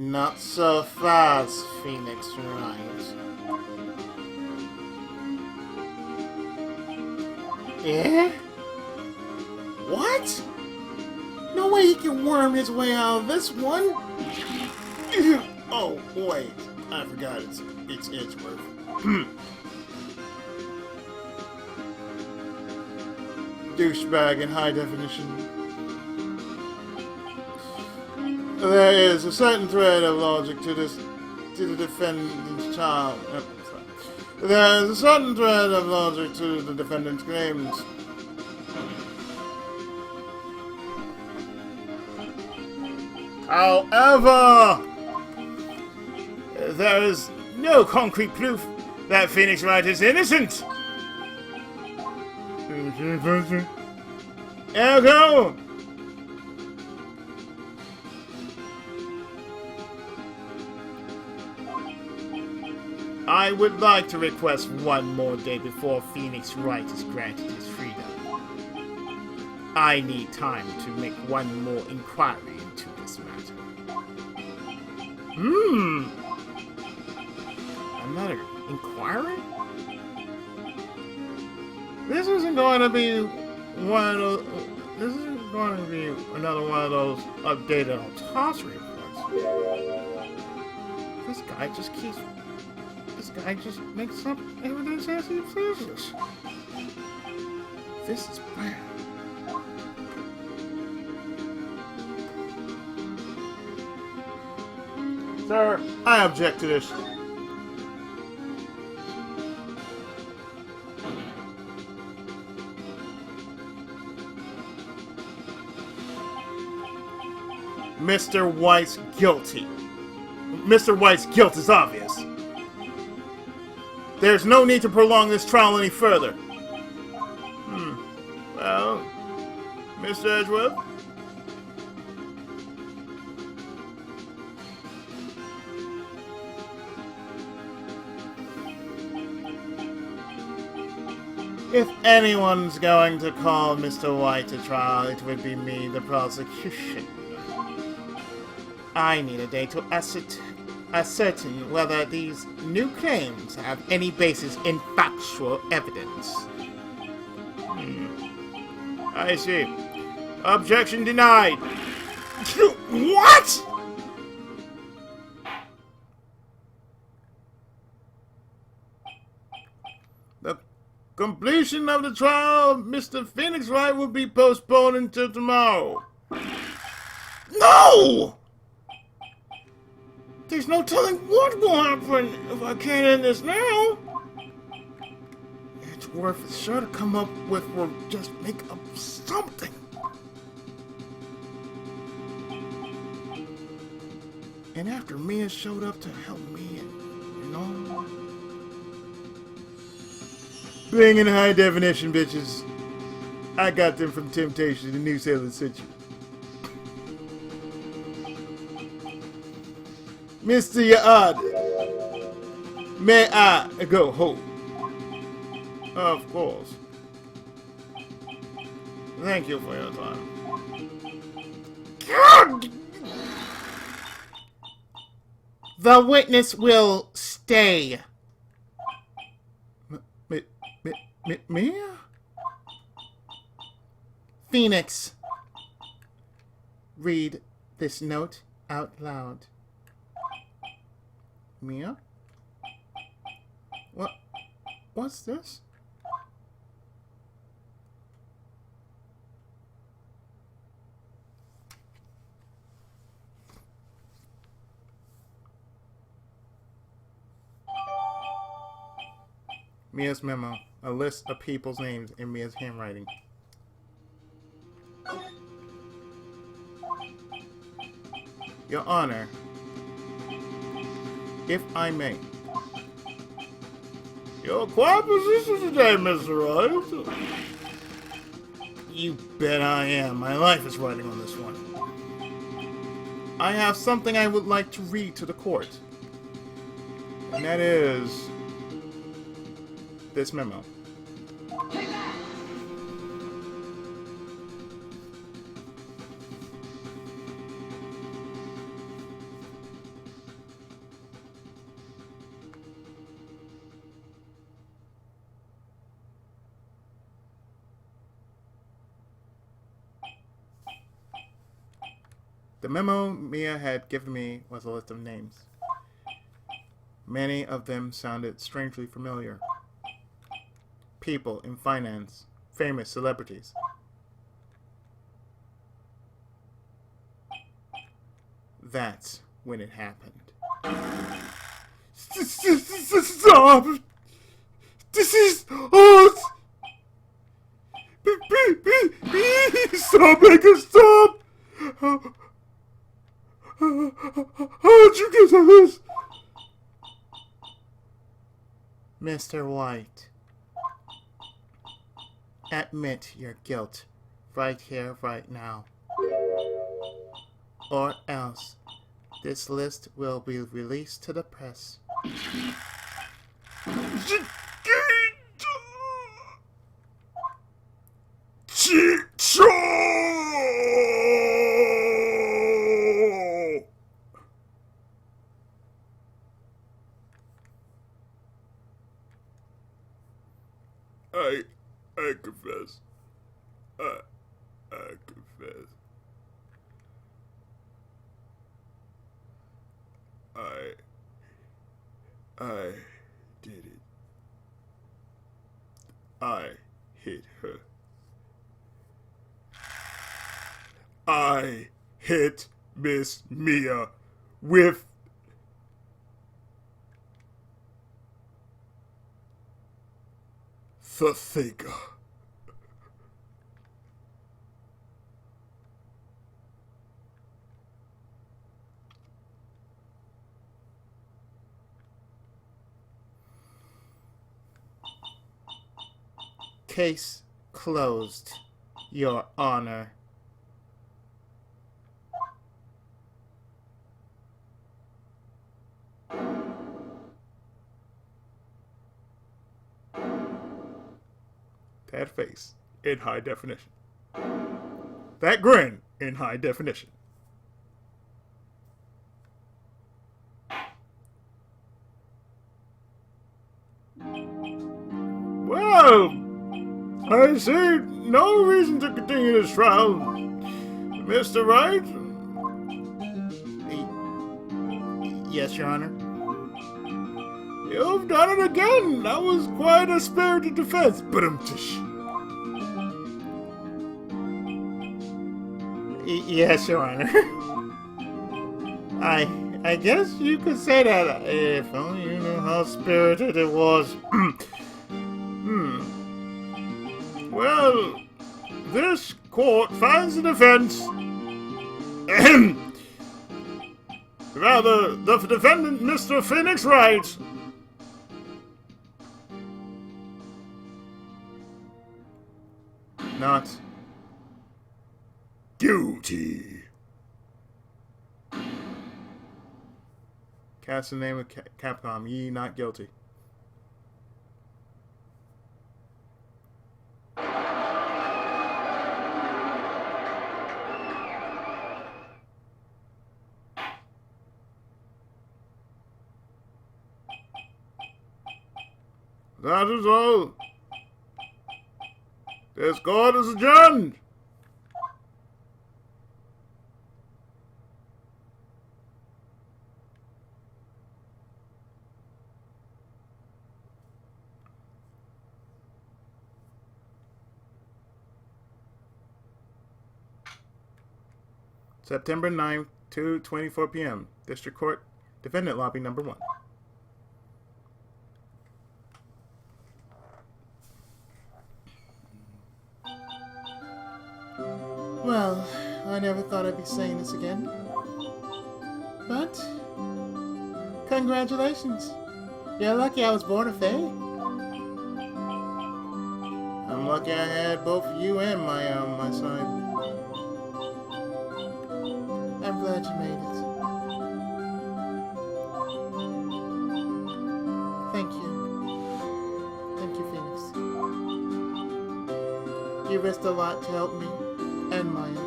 Not so fast, Phoenix Wright. Eh? What? No way he can worm his way out of this one. Oh, wait. I forgot it's Edgeworth. Douchebag in high definition. There is a certain thread of logic to the defendant's child. There is a certain thread of logic to the defendant's claims. However, there is no concrete proof that Phoenix Wright is innocent. Ergo, I would like to request one more day before Phoenix Wright is granted his freedom. I need time to make one more inquiry into this matter. Another inquiry? This isn't going to be one of those... This isn't going to be another one of those updated autopsy reports. This guy just keeps... This guy just makes up evidence as he pleases. This is bad. Sir, I object to this. Mr. White's guilty. Mr. White's guilt is obvious. There's no need to prolong this trial any further. Well, Mr. Edgeworth? If anyone's going to call Mr. White to trial, it would be me, the prosecution. I need a day to ascertain whether these new claims have any basis in factual evidence. I see. Objection denied. What? The completion of the trial of Mr. Phoenix Wright will be postponed until tomorrow. No! There's no telling what will happen if I can't end this now. Edgeworth is sure to come up with or just make up something. And after Mia showed up to help me and all. Bring in high definition, bitches. I got them from Temptation, the New Salem Century. Mr. Yaad, may I go home? Of course. Thank you for your time. God! The witness will stay. Mia? Phoenix, read this note out loud. Mia? What's this? Mia's memo. A list of people's names in Mia's handwriting. Your Honor, if I may. You're quite persistent today, Mr. Wright. You bet I am. My life is riding on this one. I have something I would like to read to the court. And that is this memo. The memo Mia had given me was a list of names. Many of them sounded strangely familiar. People in finance, famous celebrities. That's when it happened. Stop! This is us! Stop, make us stop! How'd you get to this? Mr. White, admit your guilt right here, right now. Or else, this list will be released to the press. I confess. I confess. I did it. I hit her. I hit Miss Mia with the thinker. Case closed, Your Honor. That face in high definition. That grin in high definition. Well, I see no reason to continue this trial, Mr. Wright. Yes, Your Honor. You've done it again. That was quite a spirited defense. But Yes, Your Honor. I guess you could say that. If only you knew how spirited it was. Well, this court finds the defense. Rather, the defendant, Mr. Phoenix Wright, Not guilty. cast the name of Capcom. Ye not guilty. That is all. This court is adjourned. September 9th, 2:24 p.m. District Court, Defendant Lobby Number 1. Well, I never thought I'd be saying this again. But, congratulations. You're lucky I was born a fae. I'm lucky I had both you and my side. I'm glad you made it. Thank you. Thank you, Phoenix. You risked a lot to help me and Maya.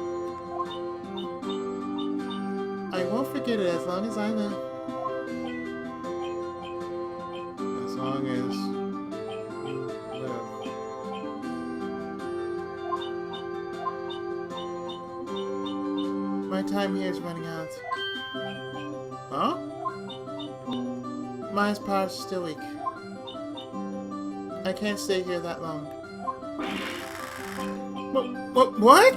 I won't forget it as long as I live. As long as you live. My time here is running out. Huh? Maya's powers are still weak. I can't stay here that long. What?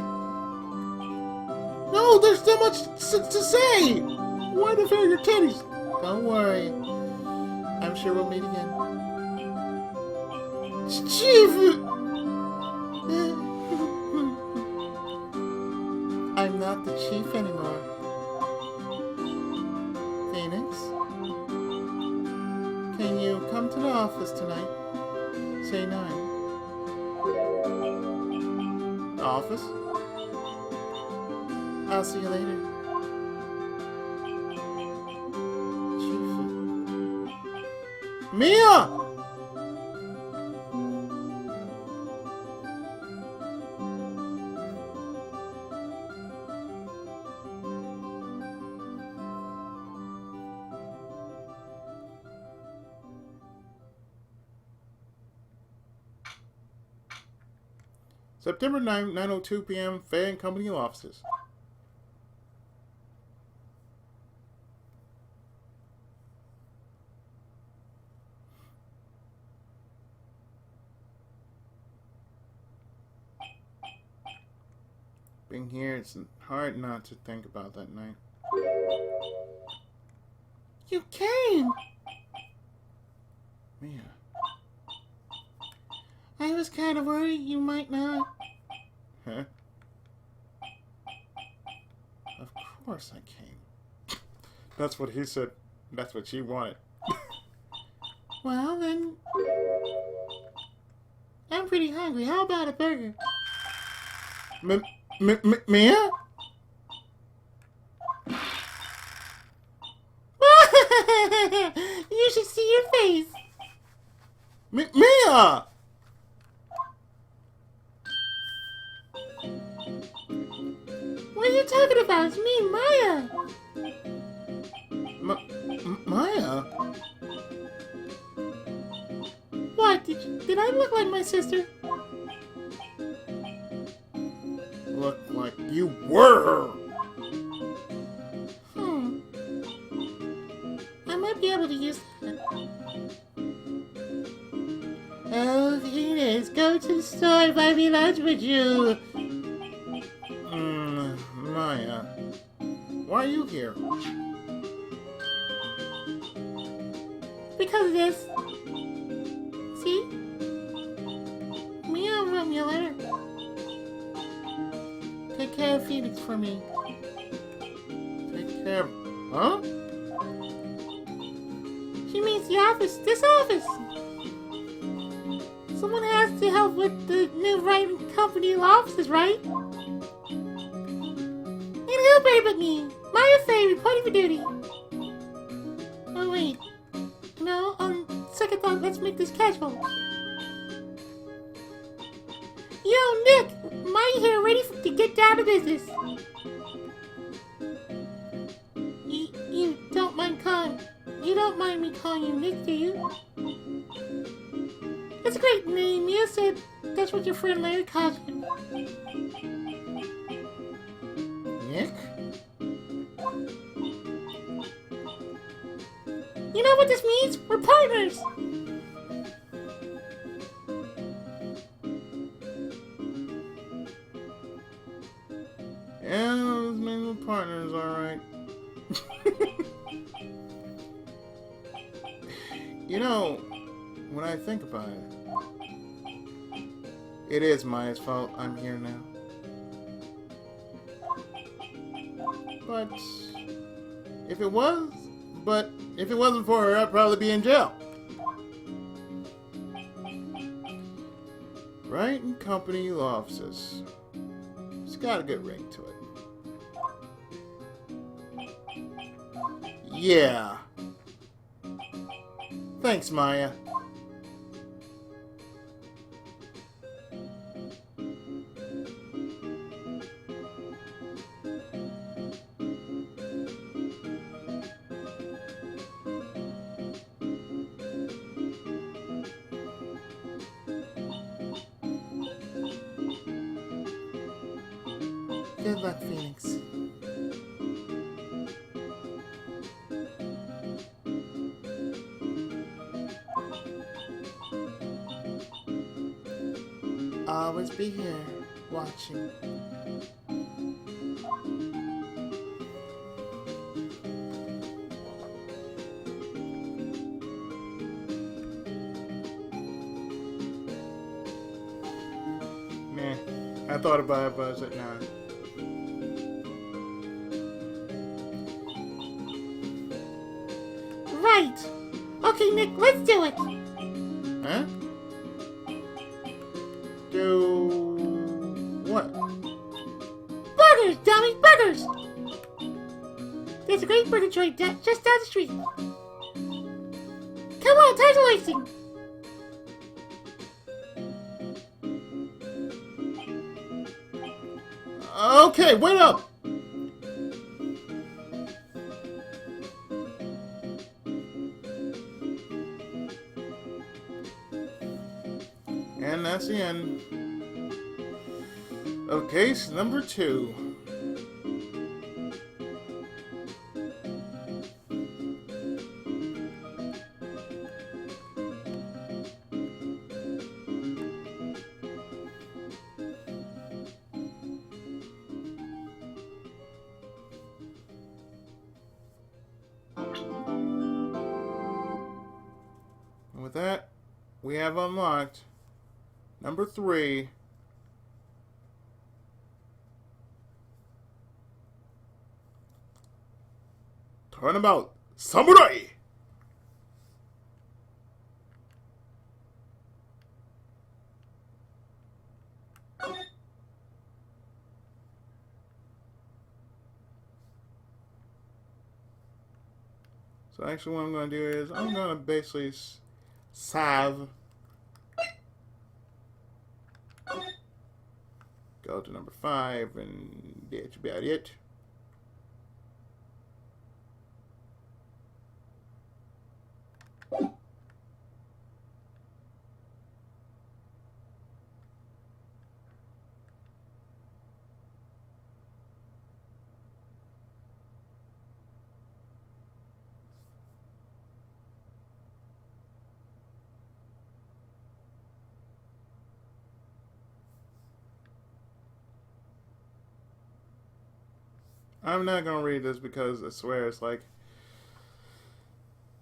No, there's so much to say! Why to feel your titties? Don't worry. I'm sure we'll meet again. Chief! I'm not the chief anymore. Phoenix? Can you come to the office tonight? Say 9. Office? I'll see you later. Chief. Mia! September 9th, 9:02 p.m. Fair and Company offices. Being here, it's hard not to think about that night. You came! Mia. I was kind of worried you might not. Huh? Of course I came. That's what he said. That's what she wanted. Well, then... I'm pretty hungry. How about a burger? Mia? You should see your face. Mia! What are you talking about? It's me and Maya. Maya? What? Did I look like my sister? Look like you were her. I might be able to use that. Oh, Venus, go to the store and buy me lunch with you. Maya. Why are you here? Because of this. See? Mia wrote me a letter. Take care of Phoenix for me. Take care. Huh? She means the office. This office. Someone has to help with the new Wright and Company offices, right? And who better but me? Maya Faye reporting for duty. Oh wait. No, on second thought, let's make this casual. Yo, Nick! Maya here, ready to get down to business. You don't mind me calling you Nick, do you? That's a great name. Mia said that's what your friend Larry calls him. Nick? You know what this means? We're partners. Yeah, those men were partners, alright. You know, when I think about it, it is Maya's fault I'm here now. But if it wasn't for her, I'd probably be in jail. Wright and Company law offices. It's got a good ring to it. Yeah. Thanks, Maya. Good luck, Phoenix. Always be here, watching. Meh. I thought about it, but I was like, nah. Right. Okay, Nick, let's do it. Huh? Do what? Burgers, dummy, burgers. There's a great burger joint just down the street. Come on, time's wasting. Okay, wait up! And that's the end of case number 2. And with that, we have unlocked number 3. Turnabout Samurai! So actually what I'm going to do is I'm going to basically salve. Go to number 5 and that's about it. I'm not gonna read this because I swear it's like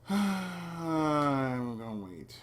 I'm gonna wait.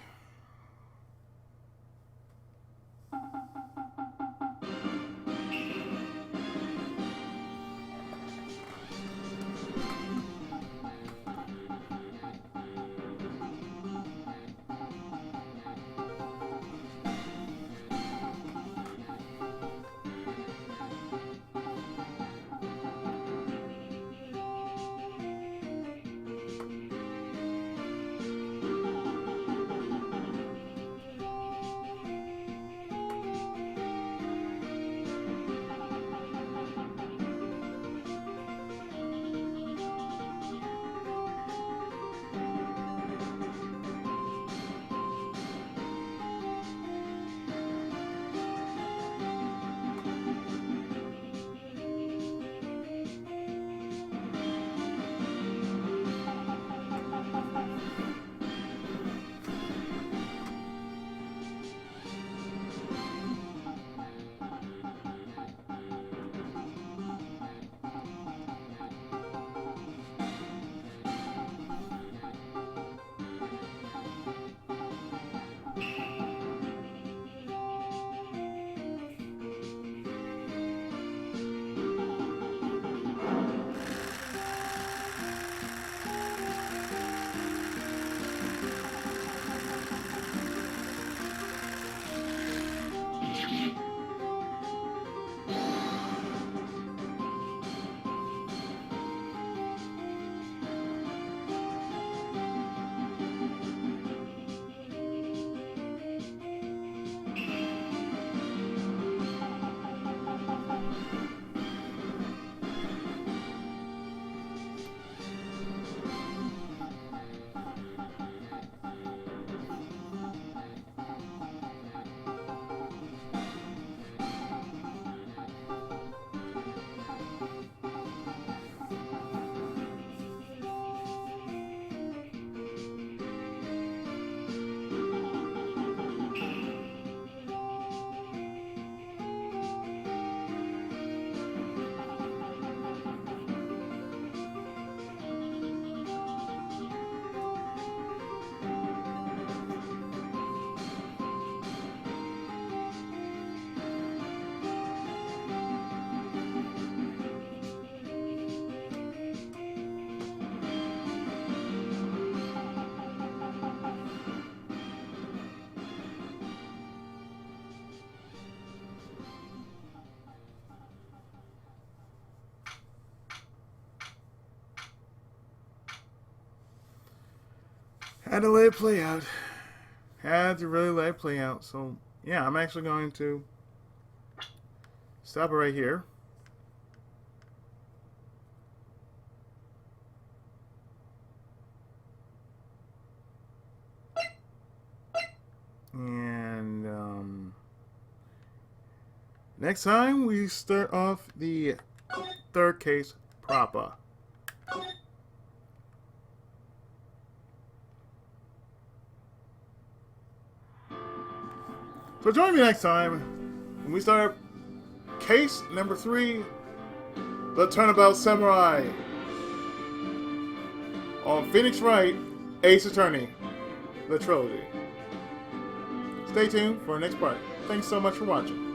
Had to let it play out. Had to really let it play out. So, yeah, I'm actually going to stop it right here. And next time we start off the third case proper. So join me next time when we start case number 3, The Turnabout Samurai, on Phoenix Wright, Ace Attorney, the trilogy. Stay tuned for the next part. Thanks so much for watching.